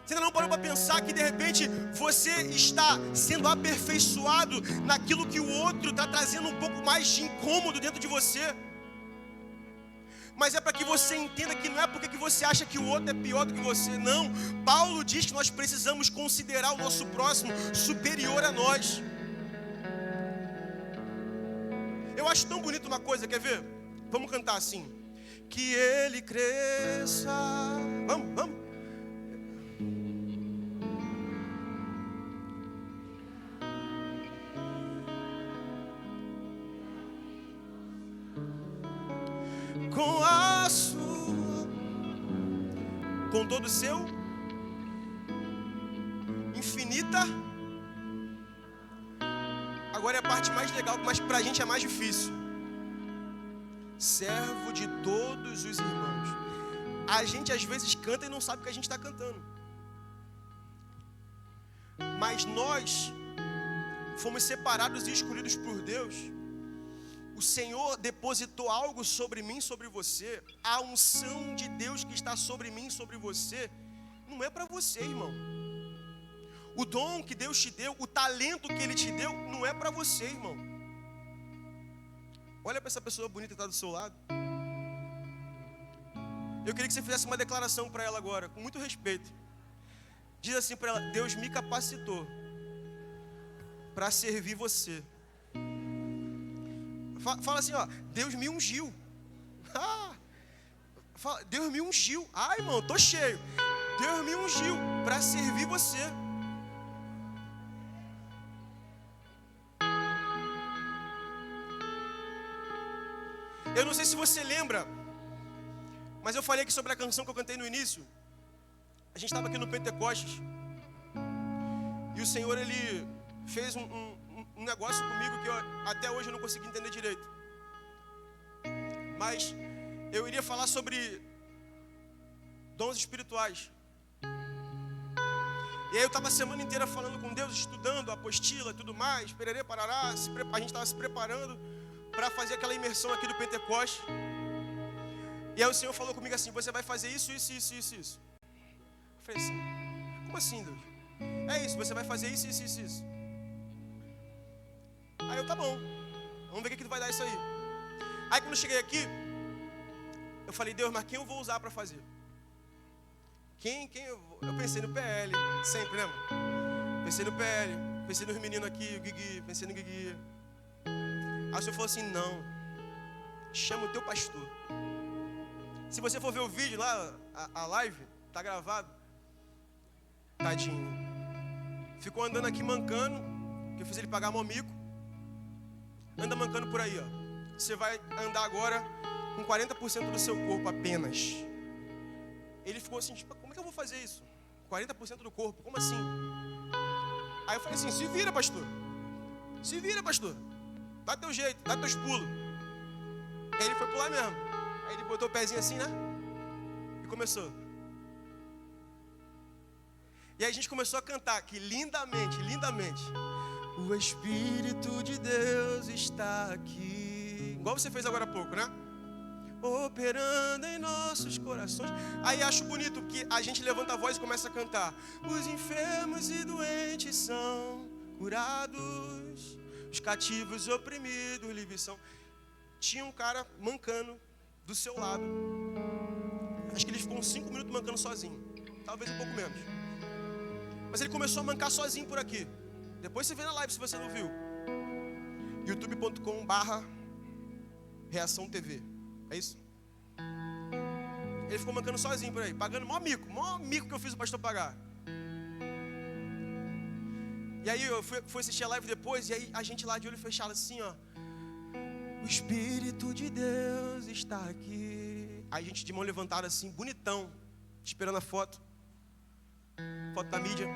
Você ainda não parou para pensar que de repente você está sendo aperfeiçoado naquilo que o outro está trazendo um pouco mais de incômodo dentro de você? Mas é para que você entenda que não é porque que você acha que o outro é pior do que você, não. Paulo diz que nós precisamos considerar o nosso próximo superior a nós. Eu acho tão bonito uma coisa, quer ver? Vamos cantar assim. Que ele cresça. Vamos. Com todo o seu infinita. Agora é a parte mais legal, mas pra gente é mais difícil. Servo de todos os irmãos. A gente às vezes canta e não sabe o que a gente está cantando. Mas nós fomos separados e escolhidos por Deus. O Senhor depositou algo sobre mim, sobre você. A unção de Deus que está sobre mim, sobre você, não é para você, irmão. O dom que Deus te deu, o talento que Ele te deu, não é para você, irmão. Olha para essa pessoa bonita que está do seu lado. Eu queria que você fizesse uma declaração para ela agora, com muito respeito. Diz assim para ela: Deus me capacitou para servir você. Fala assim, ó, Deus me ungiu. Deus me ungiu. Ai, irmão, tô cheio. Deus me ungiu para servir você. Eu não sei se você lembra, mas eu falei aqui sobre a canção que eu cantei no início. A gente estava aqui no Pentecostes e o Senhor, Ele fez um negócio comigo que até hoje eu não consegui entender direito. Mas eu iria falar sobre dons espirituais. E aí eu estava a semana inteira falando com Deus, estudando a apostila e tudo mais, pererê, parará, a gente estava se preparando para fazer aquela imersão aqui do Pentecoste. E aí o Senhor falou comigo assim: você vai fazer isso. Eu falei assim: como assim, Deus? É isso, você vai fazer isso. Aí eu, tá bom, vamos ver o que vai dar isso aí. Aí quando eu cheguei aqui, eu falei: Deus, mas quem eu vou usar para fazer? Quem eu vou? Eu pensei no PL, sempre, né, mano? Pensei no PL, pensei nos meninos aqui, o Guigui, pensei no Guigui. Aí o Senhor falou assim: não, chama o teu pastor. Se você for ver o vídeo lá, a live, tá gravado. Tadinho. Ficou andando aqui mancando, que eu fiz ele pagar mó mico. Anda mancando por aí, ó. Você vai andar agora com 40% do seu corpo apenas. Ele ficou assim, tipo, como é que eu vou fazer isso? 40% do corpo, como assim? Aí eu falei assim: se vira, pastor. Se vira, pastor. Dá teu jeito, dá teus pulos. Aí ele foi pular mesmo. Aí ele botou o pezinho assim, né? E começou. E aí a gente começou a cantar aqui, lindamente. O Espírito de Deus está aqui. Igual você fez agora há pouco, né? Operando em nossos corações. Aí acho bonito que a gente levanta a voz e começa a cantar. Os enfermos e doentes são curados, os cativos oprimidos, livres são. Tinha um cara mancando do seu lado. Acho que ele ficou uns 5 minutos mancando sozinho. Talvez um pouco menos. Mas ele começou a mancar sozinho por aqui. Depois você vê na live se você não viu. youtube.com/Reação TV. É isso? Ele ficou mancando sozinho por aí, pagando maior mico que eu fiz o pastor pagar. E aí eu fui assistir a live depois, e aí a gente lá de olho fechado assim, ó. O Espírito de Deus está aqui. Aí a gente de mão levantada assim, bonitão, esperando a foto. Foto da mídia.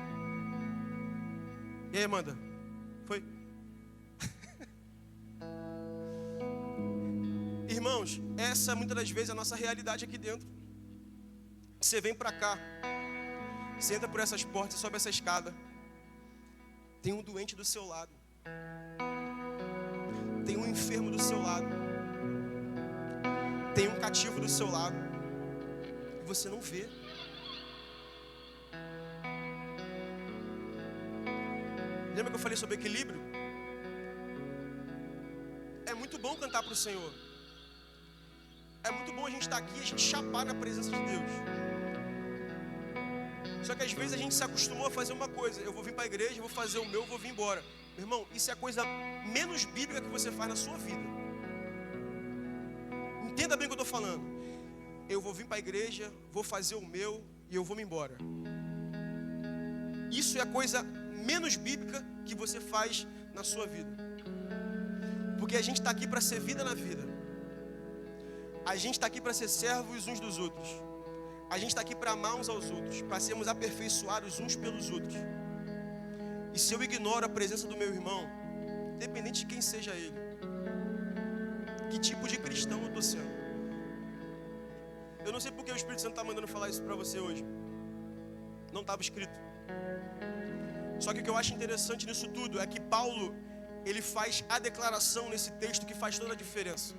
E aí, Amanda? Foi? Irmãos, essa muitas das vezes é a nossa realidade aqui dentro. Você vem pra cá, você entra por essas portas, sobe essa escada. Tem um doente do seu lado. Tem um enfermo do seu lado. Tem um cativo do seu lado. E você não vê. Lembra que eu falei sobre equilíbrio? É muito bom cantar para o Senhor. é muito bom a gente estar aqui e a gente chapar na presença de Deus. Só que às vezes a gente se acostumou a fazer uma coisa. Eu vou vir para a igreja, vou fazer o meu, vou vir embora. Meu irmão, isso é a coisa menos bíblica que você faz na sua vida. Entenda bem o que eu estou falando. Eu vou vir para a igreja, vou fazer o meu e eu vou me embora. Isso é a coisa menos bíblica que você faz na sua vida. Porque a gente está aqui para ser vida na vida. A gente está aqui para ser servos uns dos outros. A gente está aqui para amar uns aos outros, para sermos aperfeiçoados uns pelos outros. E se eu ignoro a presença do meu irmão, independente de quem seja ele, que tipo de cristão eu estou sendo? Eu não sei porque o Espírito Santo está mandando falar isso para você hoje. Não estava escrito. Só que o que eu acho interessante nisso tudo é que Paulo, ele faz a declaração nesse texto que faz toda a diferença.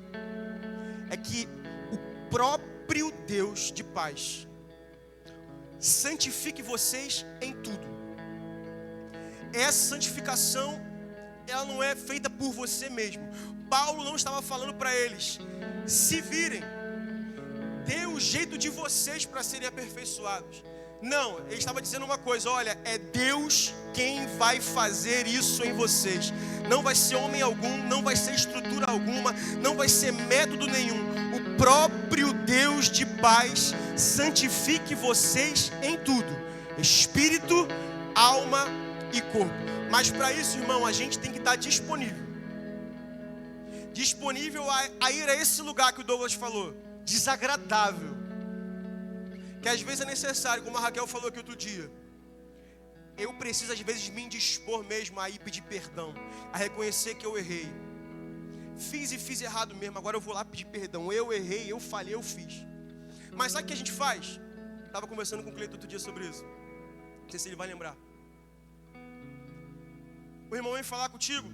É que o próprio Deus de paz santifique vocês em tudo. Essa santificação, ela não é feita por você mesmo. Paulo não estava falando para eles: se virem, dê o jeito de vocês para serem aperfeiçoados. Não, ele estava dizendo uma coisa: olha, é Deus quem vai fazer isso em vocês. Não vai ser homem algum, não vai ser estrutura alguma, não vai ser método nenhum. O próprio Deus de paz santifique vocês em tudo: espírito, alma e corpo. Mas para isso, irmão, a gente tem que estar disponível. Disponível a ir a esse lugar que o Douglas falou, desagradável. Que às vezes é necessário, como a Raquel falou aqui outro dia. Eu preciso às vezes me indispor mesmo a ir pedir perdão, a reconhecer que eu errei. Fiz errado mesmo, agora eu vou lá pedir perdão. Eu errei, eu falhei, eu fiz. Mas sabe o que a gente faz? Estava conversando com o Cleiton outro dia sobre isso. Não sei se ele vai lembrar. O irmão vem falar contigo,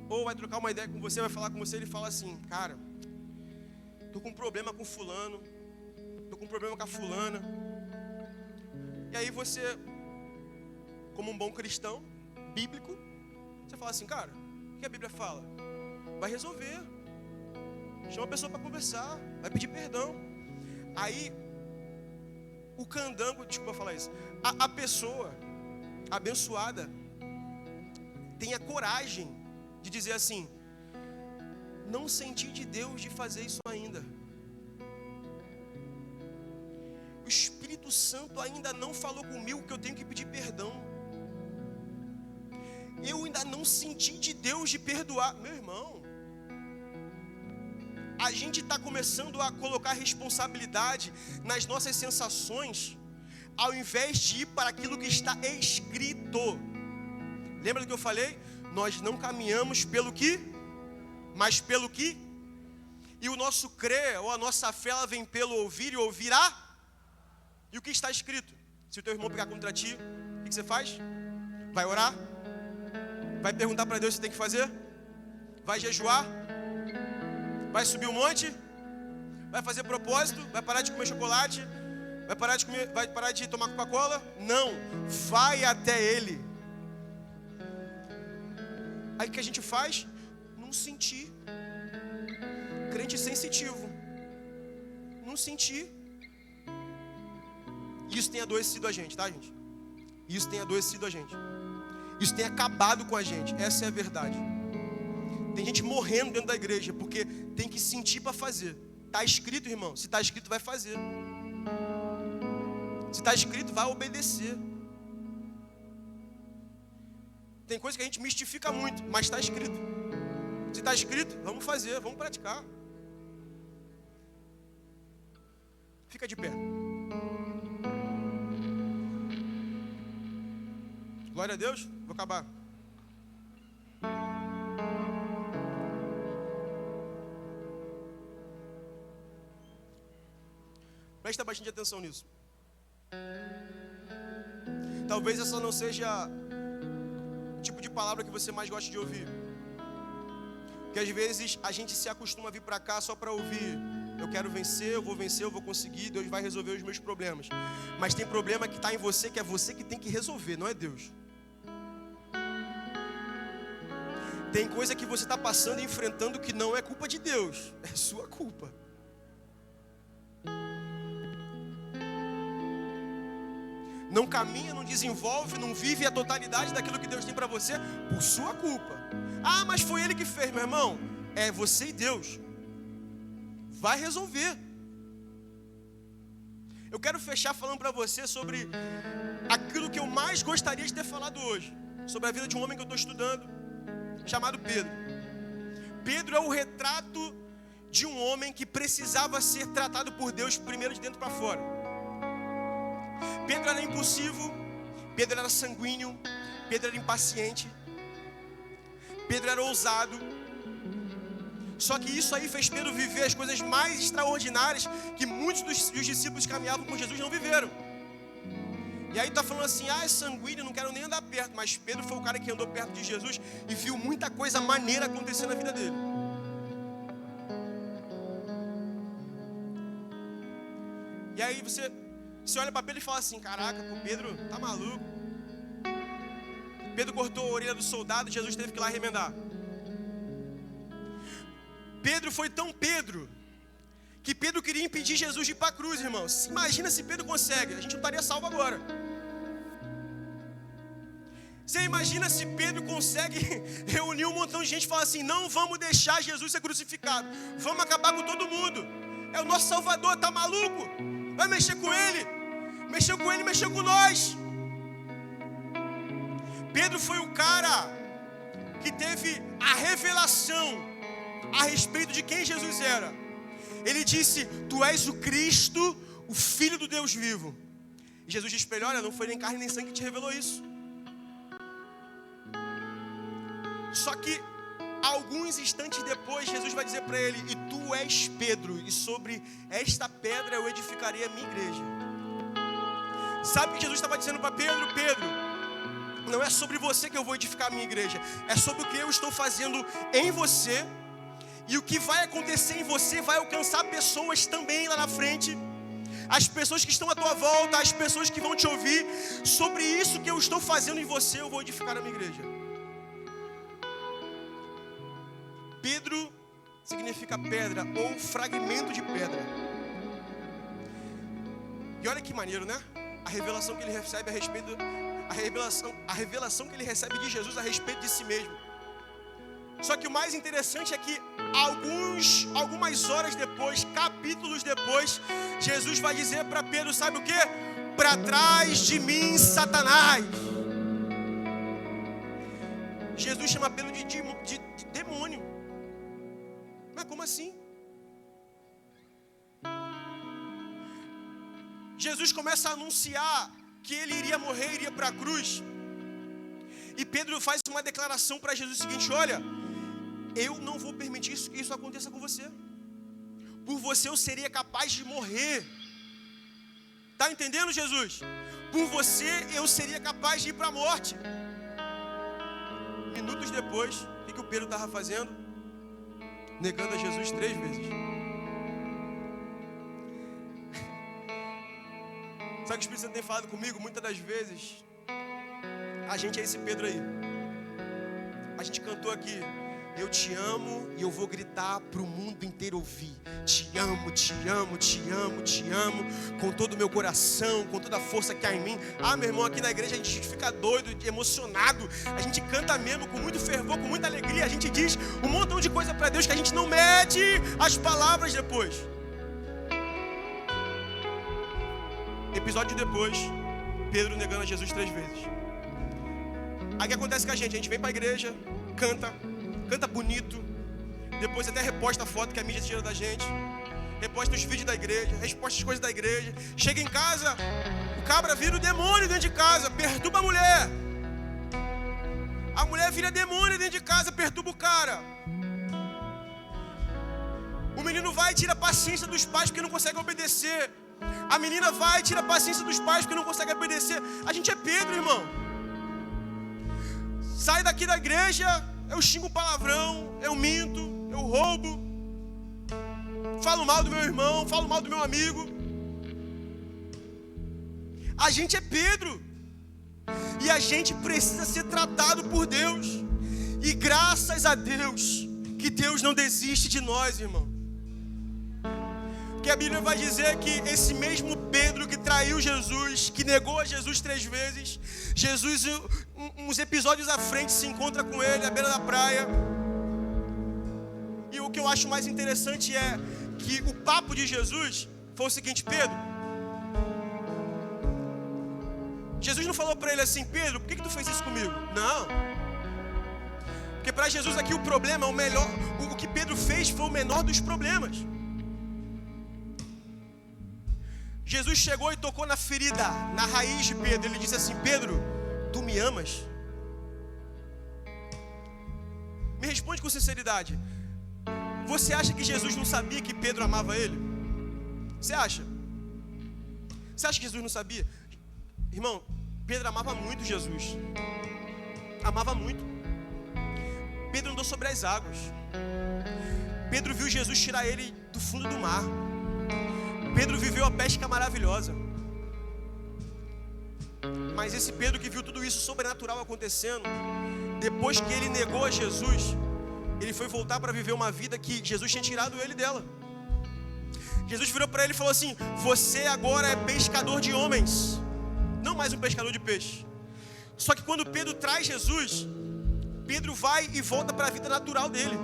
ou vai trocar uma ideia com você, vai falar com você, ele fala assim: cara, tô com um problema com fulano, tô com um problema com a fulana. E aí você, como um bom cristão bíblico, você fala assim: cara, o que a Bíblia fala? Vai resolver. Chama a pessoa para conversar, vai pedir perdão. Aí o candango, desculpa falar isso, a pessoa abençoada tem a coragem de dizer assim: não senti de Deus de fazer isso ainda. O Espírito Santo ainda não falou comigo que eu tenho que pedir perdão. Eu ainda não senti de Deus de perdoar. Meu irmão, a gente está começando a colocar responsabilidade nas nossas sensações, ao invés de ir para aquilo que está escrito. Lembra do que eu falei? Nós não caminhamos pelo que, mas pelo que. E o nosso crer, ou a nossa fé, ela vem pelo ouvir e ouvirá. E o que está escrito? Se o teu irmão pegar contra ti, o que você faz? Vai orar? Vai perguntar para Deus o que tem que fazer? Vai jejuar? Vai subir um monte? Vai fazer propósito? Vai parar de comer chocolate? Vai parar de tomar Coca-Cola? Não, vai até Ele. Aí o que a gente faz? Não sentir. Crente sensitivo. Não sentir. Isso tem adoecido a gente, tá, gente? Isso tem adoecido a gente. Isso tem acabado com a gente. Essa é a verdade. Tem gente morrendo dentro da igreja porque tem que sentir para fazer. Está escrito, irmão. Se está escrito, vai fazer. Se está escrito, vai obedecer. Tem coisa que a gente mistifica muito, mas está escrito. Se está escrito, vamos fazer, vamos praticar. Fica de pé. Glória a Deus. Vou acabar. Presta bastante atenção nisso. Talvez essa não seja o tipo de palavra que você mais gosta de ouvir. Porque às vezes a gente se acostuma a vir para cá só para ouvir: eu quero vencer, eu vou conseguir, Deus vai resolver os meus problemas. Mas tem problema que está em você, que é você que tem que resolver, não é Deus. Tem coisa que você está passando e enfrentando que não é culpa de Deus, é sua culpa. não caminha, não desenvolve, não vive a totalidade daquilo que Deus tem para você por sua culpa. Ah, mas foi Ele que fez, meu irmão. É você e Deus. Vai resolver. Eu quero fechar falando para você sobre aquilo que eu mais gostaria de ter falado hoje, sobre a vida de um homem que eu estou estudando, chamado Pedro. Pedro é o retrato de um homem que precisava ser tratado por Deus primeiro de dentro para fora. Pedro era impulsivo, Pedro era sanguíneo, Pedro era impaciente, Pedro era ousado. Só que isso aí fez Pedro viver as coisas mais extraordinárias que muitos dos discípulos que caminhavam com Jesus não viveram. E aí tá falando assim, é sanguíneo, não quero nem andar perto. Mas Pedro foi o cara que andou perto de Jesus e viu muita coisa maneira acontecer na vida dele. E aí você olha para Pedro e fala assim, caraca, o Pedro tá maluco. Pedro cortou a orelha do soldado e Jesus teve que ir lá remendar. Pedro foi tão Pedro que Pedro queria impedir Jesus de ir para a cruz, irmãos. Imagina se Pedro consegue, a gente não estaria salvo agora. Você imagina se Pedro consegue reunir um montão de gente e falar assim, não vamos deixar Jesus ser crucificado, vamos acabar com todo mundo. É o nosso Salvador, tá maluco? Vai mexer com ele, mexeu com nós. Pedro foi o cara que teve a revelação a respeito de quem Jesus era. Ele disse, tu és o Cristo, o Filho do Deus vivo. E Jesus disse para ele, olha, não foi nem carne nem sangue que te revelou isso. Só que alguns instantes depois, Jesus vai dizer para ele, e tu és Pedro, e sobre esta pedra eu edificarei a minha igreja. Sabe o que Jesus estava dizendo para Pedro? Pedro, não é sobre você que eu vou edificar a minha igreja, é sobre o que eu estou fazendo em você. E o que vai acontecer em você vai alcançar pessoas também lá na frente. As pessoas que estão à tua volta, as pessoas que vão te ouvir. Sobre isso que eu estou fazendo em você, eu vou edificar a minha igreja. Pedro significa pedra ou fragmento de pedra. E olha que maneiro, né? A revelação que ele recebe a respeito, a revelação que ele recebe de Jesus a respeito de si mesmo. Só que o mais interessante é que algumas horas depois, capítulos depois, Jesus vai dizer para Pedro, sabe o quê? Para trás de mim, Satanás. Jesus chama Pedro de demônio. Mas como assim? Jesus começa a anunciar que ele iria morrer, iria para a cruz. E Pedro faz uma declaração para Jesus o seguinte, olha, eu não vou permitir que isso aconteça com você. Por você eu seria capaz de morrer. Está entendendo, Jesus? Por você eu seria capaz de ir para a morte. Minutos depois, o que o Pedro estava fazendo? Negando a Jesus 3 vezes. Sabe o que o Espírito Santo tem falado comigo? Muitas das vezes, a gente é esse Pedro aí. A gente cantou aqui, eu te amo e eu vou gritar para o mundo inteiro ouvir. Te amo, te amo, te amo, te amo, com todo o meu coração, com toda a força que há em mim. Ah, meu irmão, aqui na igreja a gente fica doido, emocionado. A gente canta mesmo com muito fervor, com muita alegria. A gente diz um montão de coisa para Deus que a gente não mede as palavras depois. Episódio depois, Pedro negando a Jesus 3 vezes. Aí o que acontece com a gente? A gente vem para a igreja, canta bonito, depois até reposta a foto que a mídia tira da gente, reposta os vídeos da igreja, reposta as coisas da igreja. Chega em casa, o cabra vira o demônio dentro de casa, perturba a mulher. A mulher vira demônio dentro de casa, perturba o cara. O menino vai e tira a paciência dos pais porque não consegue obedecer. A menina vai e tira a paciência dos pais porque não consegue obedecer. A gente é Pedro, irmão. Sai daqui da igreja, eu xingo palavrão, eu minto, eu roubo, falo mal do meu irmão, falo mal do meu amigo. A gente é Pedro. E a gente precisa ser tratado por Deus. E graças a Deus, que Deus não desiste de nós, irmão. Porque a Bíblia vai dizer que esse mesmo Pedro que traiu Jesus, que negou a Jesus 3 vezes, Jesus, uns episódios à frente, se encontra com ele à beira da praia. E o que eu acho mais interessante é que o papo de Jesus foi o seguinte: Pedro, Jesus não falou para ele assim: Pedro, por que tu fez isso comigo? Não. Porque para Jesus aqui o problema, o que Pedro fez foi o menor dos problemas. Jesus chegou e tocou na ferida, na raiz de Pedro. Ele disse assim: Pedro, tu me amas? Me responde com sinceridade. Você acha que Jesus não sabia que Pedro amava ele? Você acha? Você acha que Jesus não sabia? Irmão, Pedro amava muito Jesus. Amava muito. Pedro andou sobre as águas. Pedro viu Jesus tirar ele do fundo do mar. Pedro viveu a pesca maravilhosa. Mas esse Pedro que viu tudo isso sobrenatural acontecendo, depois que ele negou a Jesus, ele foi voltar para viver uma vida que Jesus tinha tirado ele dela. Jesus virou para ele e falou assim: você agora é pescador de homens, não mais um pescador de peixe. Só que quando Pedro traz Jesus, Pedro vai e volta para a vida natural dele.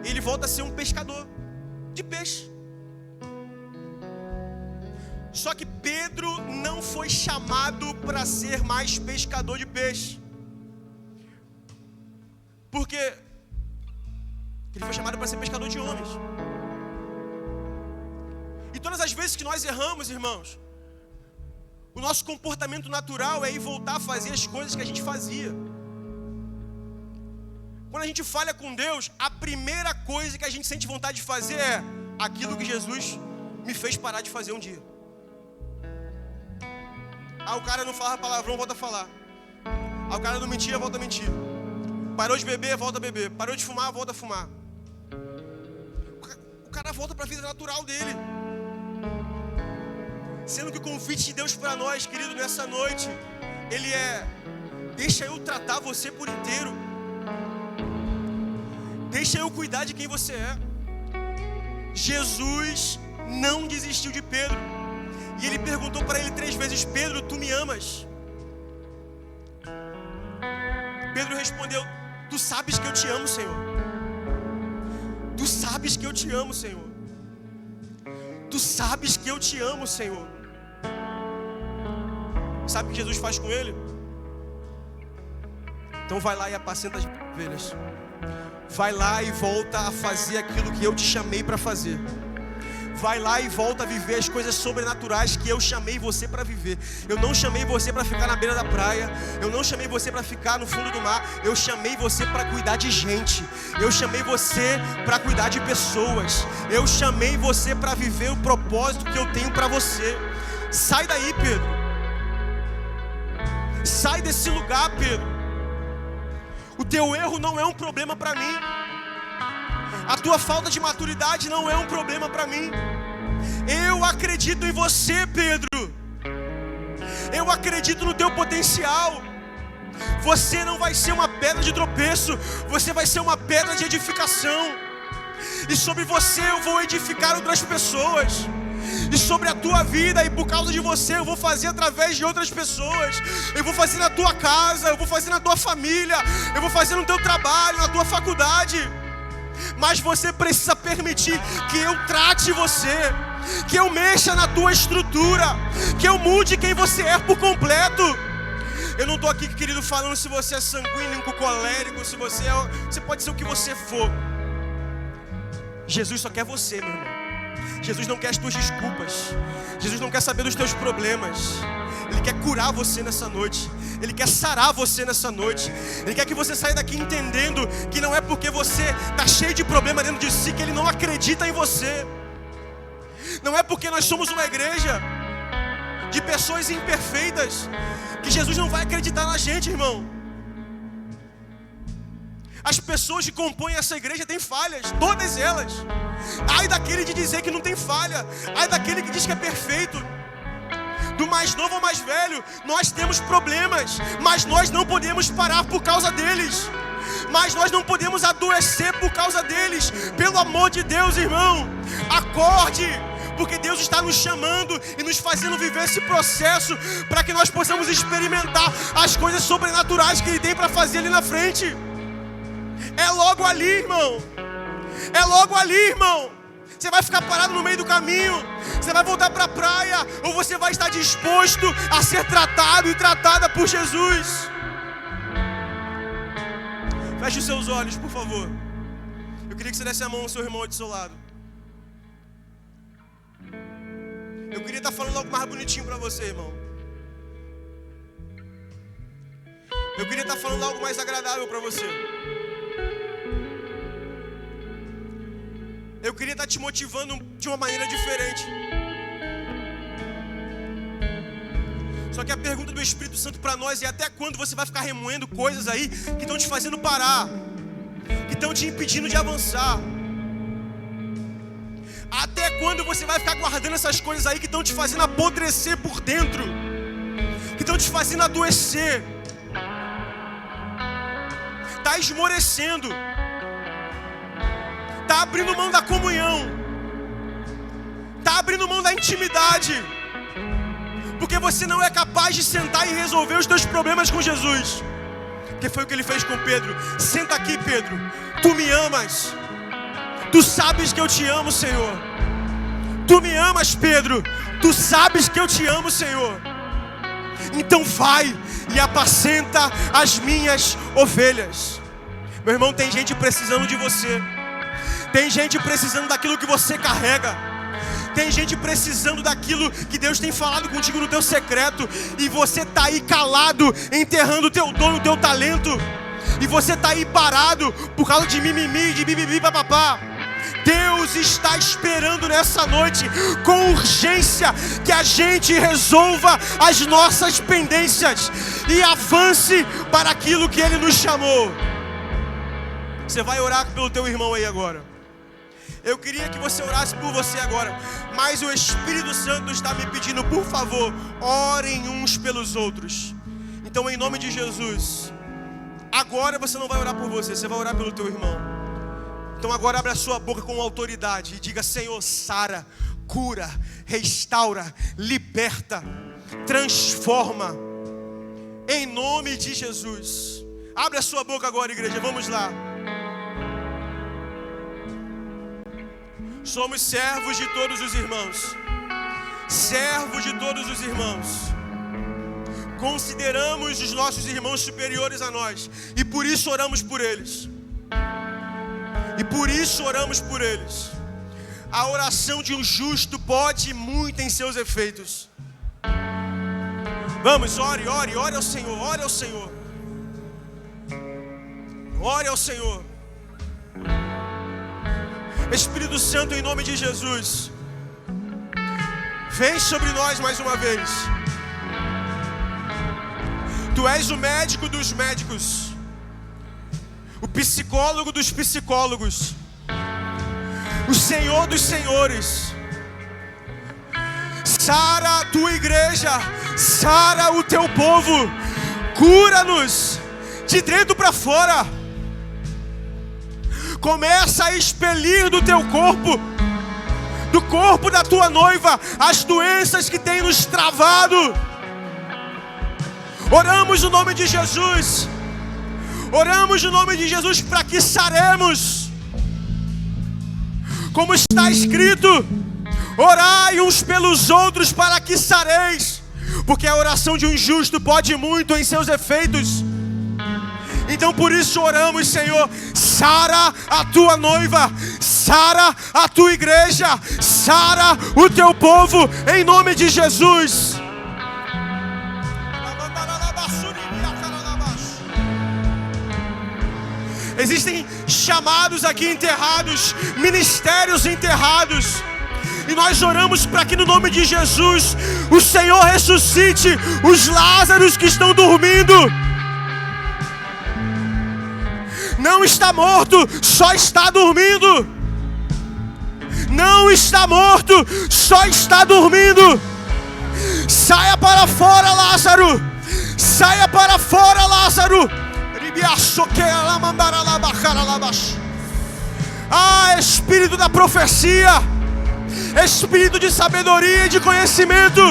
Ele volta a ser um pescador de peixe. Só que Pedro não foi chamado para ser mais pescador de peixe. Porque ele foi chamado para ser pescador de homens. E todas as vezes que nós erramos, irmãos, o nosso comportamento natural é ir voltar a fazer as coisas que a gente fazia. Quando a gente falha com Deus, a primeira coisa que a gente sente vontade de fazer é aquilo que Jesus me fez parar de fazer um dia. O cara não falava palavrão, volta a falar. O cara não mentia, volta a mentir. Parou de beber, volta a beber. Parou de fumar, volta a fumar. O cara volta para a vida natural dele. Sendo que o convite de Deus para nós, querido, nessa noite, ele é: deixa eu tratar você por inteiro. Deixa eu cuidar de quem você é. Jesus não desistiu de Pedro. E ele perguntou para ele 3 vezes: Pedro, tu me amas? Pedro respondeu: tu sabes que eu te amo, Senhor. Tu sabes que eu te amo, Senhor. Tu sabes que eu te amo, Senhor. Sabe o que Jesus faz com ele? Então vai lá e apacenta as ovelhas. Vai lá e volta a fazer aquilo que eu te chamei para fazer. Vai lá e volta a viver as coisas sobrenaturais que eu chamei você para viver. Eu não chamei você para ficar na beira da praia. Eu não chamei você para ficar no fundo do mar. Eu chamei você para cuidar de gente. Eu chamei você para cuidar de pessoas. Eu chamei você para viver o propósito que eu tenho para você. Sai daí, Pedro. Sai desse lugar, Pedro. O teu erro não é um problema para mim. A tua falta de maturidade não é um problema para mim. Eu acredito em você, Pedro. Eu acredito no teu potencial. Você não vai ser uma pedra de tropeço. Você vai ser uma pedra de edificação. E sobre você eu vou edificar outras pessoas. E sobre a tua vida, e por causa de você eu vou fazer através de outras pessoas. Eu vou fazer na tua casa, eu vou fazer na tua família, eu vou fazer no teu trabalho, na tua faculdade. Mas você precisa permitir que eu trate você, que eu mexa na tua estrutura, que eu mude quem você é por completo. Eu não estou aqui, querido, falando se você é sanguíneo, colérico, se você pode ser o que você for. Jesus só quer você, meu irmão. Jesus não quer as tuas desculpas. Jesus não quer saber dos teus problemas. Ele quer curar você nessa noite. Ele quer sarar você nessa noite. Ele quer que você saia daqui entendendo que não é porque você está cheio de problema dentro de si que Ele não acredita em você. Não é porque nós somos uma igreja de pessoas imperfeitas que Jesus não vai acreditar na gente, irmão. As pessoas que compõem essa igreja têm falhas, todas elas. Ai daquele de dizer que não tem falha. Ai daquele que diz que é perfeito. Do mais novo ao mais velho, nós temos problemas, mas nós não podemos parar por causa deles. Mas nós não podemos adoecer por causa deles. Pelo amor de Deus, irmão, acorde, porque Deus está nos chamando e nos fazendo viver esse processo para que nós possamos experimentar as coisas sobrenaturais que Ele tem para fazer ali na frente. É logo ali, irmão. É logo ali, irmão. Você vai ficar parado no meio do caminho, você vai voltar para a praia, ou você vai estar disposto a ser tratado e tratada por Jesus. Feche os seus olhos, por favor. Eu queria que você desse a mão ao seu irmão do seu lado. Eu queria estar falando algo mais bonitinho para você, irmão. Eu queria estar falando algo mais agradável para você. Eu queria estar te motivando de uma maneira diferente. Só que a pergunta do Espírito Santo para nós é: até quando você vai ficar remoendo coisas aí que estão te fazendo parar, que estão te impedindo de avançar? Até quando você vai ficar guardando essas coisas aí que estão te fazendo apodrecer por dentro, que estão te fazendo adoecer? Está esmorecendo, está abrindo mão da comunhão, está abrindo mão da intimidade, porque você não é capaz de sentar e resolver os teus problemas com Jesus. Que foi o que Ele fez com Pedro. Senta aqui, Pedro, tu me amas, tu sabes que eu te amo, Senhor. Tu me amas, Pedro, tu sabes que eu te amo, Senhor. Então vai e apacenta as minhas ovelhas. Meu irmão, tem gente precisando de você. Tem gente precisando daquilo que você carrega. Tem gente precisando daquilo que Deus tem falado contigo no teu secreto. E você está aí calado, enterrando o teu dom, o teu talento. E você está aí parado por causa de mimimi, de bibibi, papapá. Deus está esperando nessa noite, com urgência, que a gente resolva as nossas pendências e avance para aquilo que Ele nos chamou. Você vai orar pelo teu irmão aí agora. Eu queria que você orasse por você agora, mas o Espírito Santo está me pedindo: por favor, orem uns pelos outros. Então, em nome de Jesus, agora você não vai orar por você, você vai orar pelo teu irmão. Então agora abre a sua boca com autoridade e diga: Senhor, sara, cura, restaura, liberta, transforma, em nome de Jesus. Abre a sua boca agora, igreja, vamos lá. Somos servos de todos os irmãos. Servos de todos os irmãos. Consideramos os nossos irmãos superiores a nós, e por isso oramos por eles. E por isso oramos por eles. A oração de um justo pode muito em seus efeitos. Vamos, ore ao Senhor, ore ao Senhor. Ore ao Senhor. Espírito Santo, em nome de Jesus, vem sobre nós mais uma vez. Tu és o médico dos médicos, o psicólogo dos psicólogos, o Senhor dos senhores. Sara a tua igreja, sara o teu povo, cura-nos de dentro para fora. Começa a expelir do teu corpo, do corpo da tua noiva, as doenças que têm nos travado. Oramos no nome de Jesus. Oramos no nome de Jesus para que saremos. Como está escrito: orai uns pelos outros para que sareis. Porque a oração de um justo pode muito em seus efeitos. Então por isso oramos, Senhor, sara a tua noiva, sara a tua igreja, sara o teu povo, em nome de Jesus. Existem chamados aqui enterrados, ministérios enterrados, e nós oramos para que no nome de Jesus o Senhor ressuscite os Lázaros que estão dormindo. Não está morto, só está dormindo. Não está morto, só está dormindo. Saia para fora, Lázaro. Saia para fora, Lázaro. Ah, Espírito da profecia, Espírito de sabedoria e de conhecimento,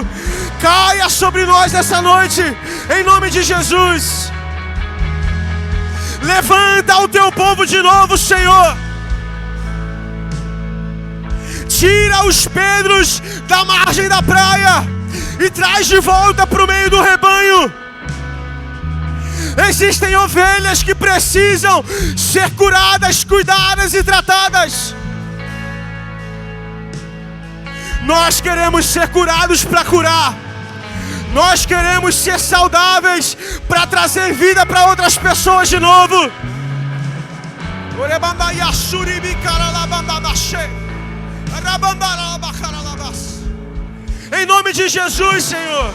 caia sobre nós nessa noite, em nome de Jesus. Levanta o teu povo de novo, Senhor. Tira os Pedros da margem da praia e traz de volta para o meio do rebanho. Existem ovelhas que precisam ser curadas, cuidadas e tratadas. Nós queremos ser curados para curar. Nós queremos ser saudáveis para trazer vida para outras pessoas de novo. Em nome de Jesus, Senhor.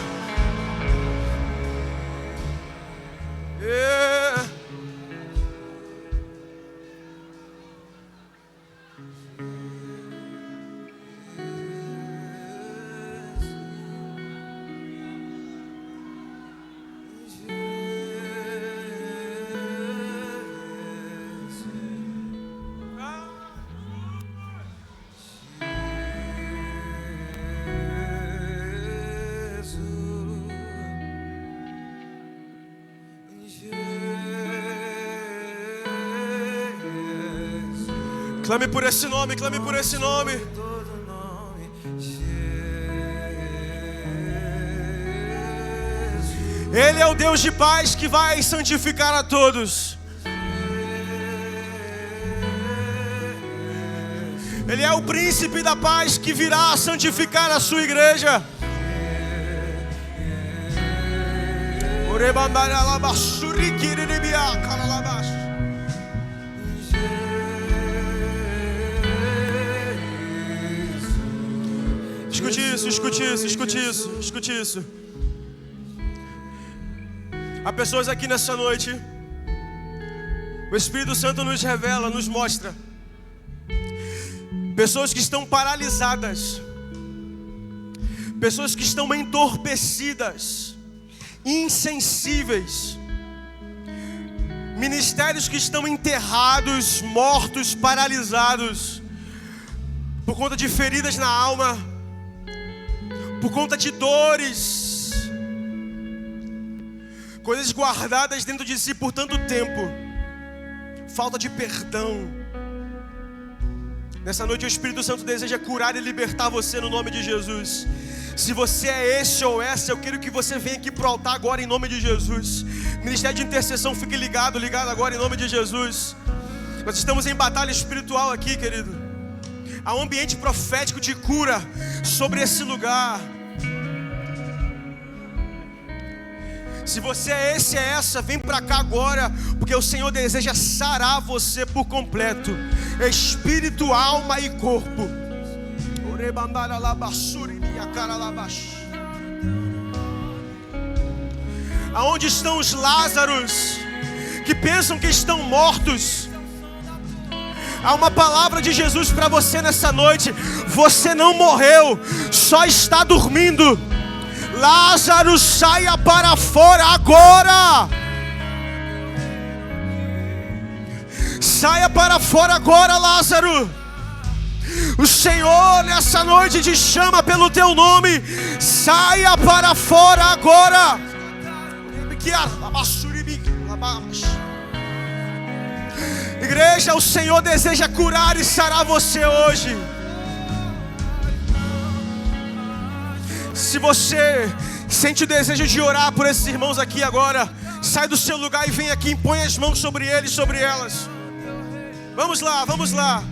Clame por esse nome, clame por esse nome. Ele é o Deus de paz que vai santificar a todos. Ele é o príncipe da paz que virá santificar a sua igreja. Escute isso. Há pessoas aqui nessa noite, o Espírito Santo nos revela, nos mostra, pessoas que estão paralisadas, pessoas que estão entorpecidas, insensíveis, ministérios que estão enterrados, mortos, paralisados, por conta de feridas na alma, por conta de dores, coisas guardadas dentro de si por tanto tempo, falta de perdão. Nessa noite o Espírito Santo deseja curar e libertar você no nome de Jesus. Se você é esse ou essa, eu quero que você venha aqui pro altar agora em nome de Jesus. Ministério de intercessão, fique ligado agora em nome de Jesus. Nós estamos em batalha espiritual aqui, querido. Há um ambiente profético de cura sobre esse lugar. Se você é esse, é essa, vem pra cá agora, porque o Senhor deseja sarar você por completo, espírito, alma e corpo. Aonde estão os Lázaros que pensam que estão mortos? Há uma palavra de Jesus para você nessa noite. Você não morreu, só está dormindo. Lázaro, saia para fora agora. Saia para fora agora, Lázaro. O Senhor nessa noite te chama pelo teu nome. Saia para fora agora. Igreja, o Senhor deseja curar e sarar você hoje. Se você sente o desejo de orar por esses irmãos aqui agora, sai do seu lugar e vem aqui, impõe as mãos sobre eles, sobre elas. Vamos lá, vamos lá.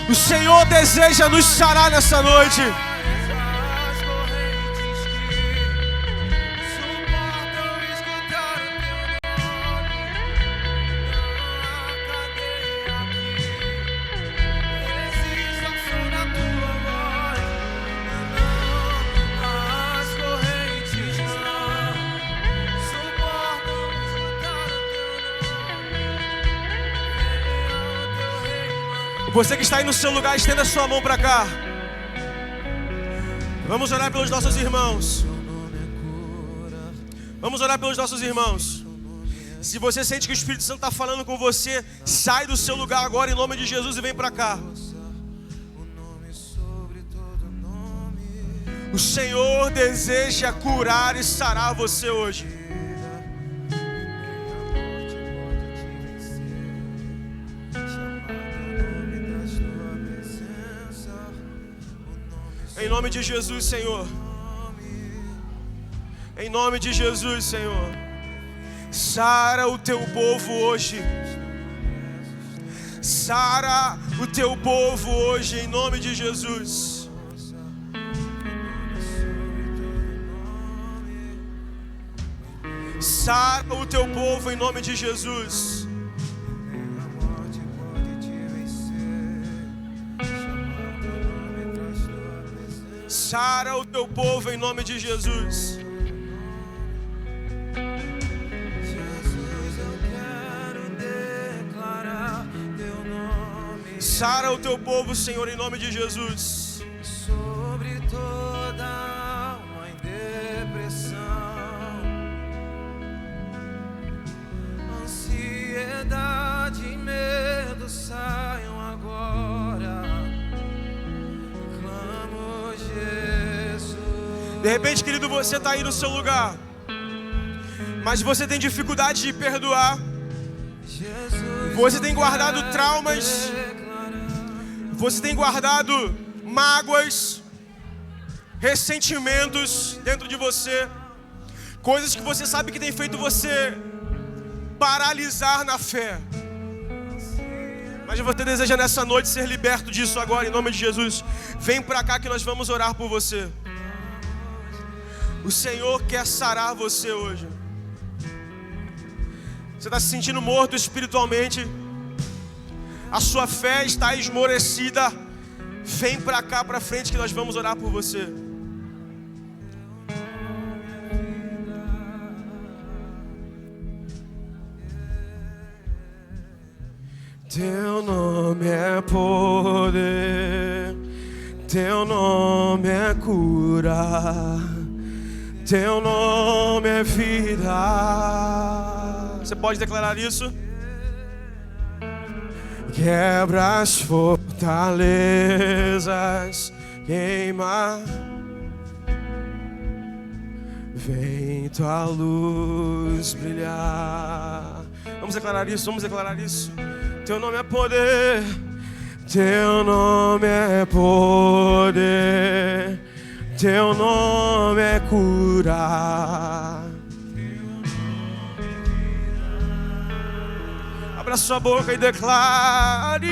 O Senhor deseja nos sarar nessa noite. Você que está aí no seu lugar, estenda a sua mão para cá. Vamos orar pelos nossos irmãos. Vamos orar pelos nossos irmãos. Se você sente que o Espírito Santo está falando com você, sai do seu lugar agora em nome de Jesus e vem para cá. O Senhor deseja curar e sarar você hoje. Em nome de Jesus, Senhor. Em nome de Jesus, Senhor. Sara o teu povo hoje. Sara o teu povo hoje, em nome de Jesus. Sara o teu povo, em nome de Jesus. Sara o teu povo, em nome de Jesus. Sara o teu povo, Senhor, em nome de Jesus. Sobre toda alma em depressão, ansiedade e medo saiam agora. Clamo Jesus. De repente, querido, você está aí no seu lugar, mas você tem dificuldade de perdoar. Você tem guardado traumas. Você tem guardado mágoas, ressentimentos dentro de você, coisas que você sabe que tem feito você paralisar na fé. Mas você deseja nessa noite ser liberto disso agora, em nome de Jesus. Vem pra cá que nós vamos orar por você. O Senhor quer sarar você hoje. Você está se sentindo morto espiritualmente, a sua fé está esmorecida. Vem pra cá, pra frente, que nós vamos orar por você. Teu nome é poder, teu nome é cura, teu nome é vida. Você pode declarar isso? Quebra as fortalezas, queima. Vem tua luz brilhar. Vamos declarar isso, vamos declarar isso. Teu nome é poder, teu nome é poder, teu nome é cura. Abra sua boca e declare.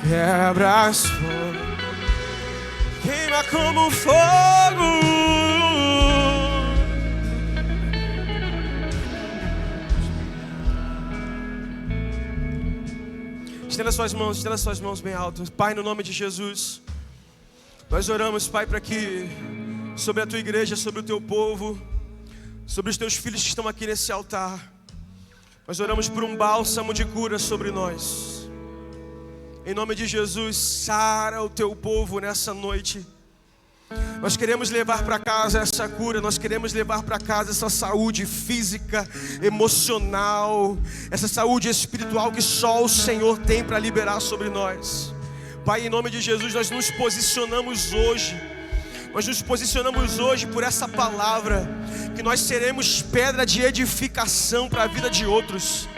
Quebra as forças, queima como fogo. Estenda suas mãos bem alto. Pai, no nome de Jesus, nós oramos, Pai, para que sobre a tua igreja, sobre o teu povo, sobre os teus filhos que estão aqui nesse altar, nós oramos por um bálsamo de cura sobre nós. Em nome de Jesus, sara o teu povo nessa noite. Nós queremos levar para casa essa cura, nós queremos levar para casa essa saúde física, emocional, essa saúde espiritual que só o Senhor tem para liberar sobre nós. Pai, em nome de Jesus, nós nos posicionamos hoje. Nós nos posicionamos hoje por essa palavra, que nós seremos pedra de edificação para a vida de outros,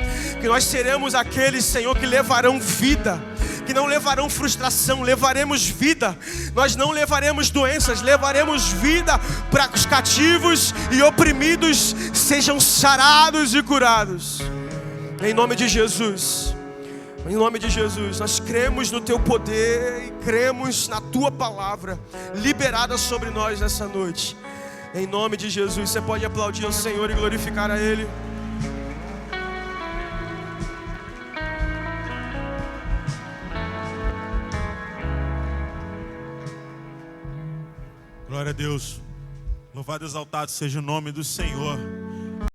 que nós seremos aqueles, Senhor, que levarão vida, que não levarão frustração, levaremos vida. Nós não levaremos doenças, levaremos vida para que os cativos e oprimidos sejam sarados e curados. Em nome de Jesus. Em nome de Jesus, nós cremos no teu poder e cremos na tua palavra liberada sobre nós nessa noite. Em nome de Jesus, você pode aplaudir ao Senhor e glorificar a Ele. Glória a Deus. Louvado e exaltado seja o nome do Senhor.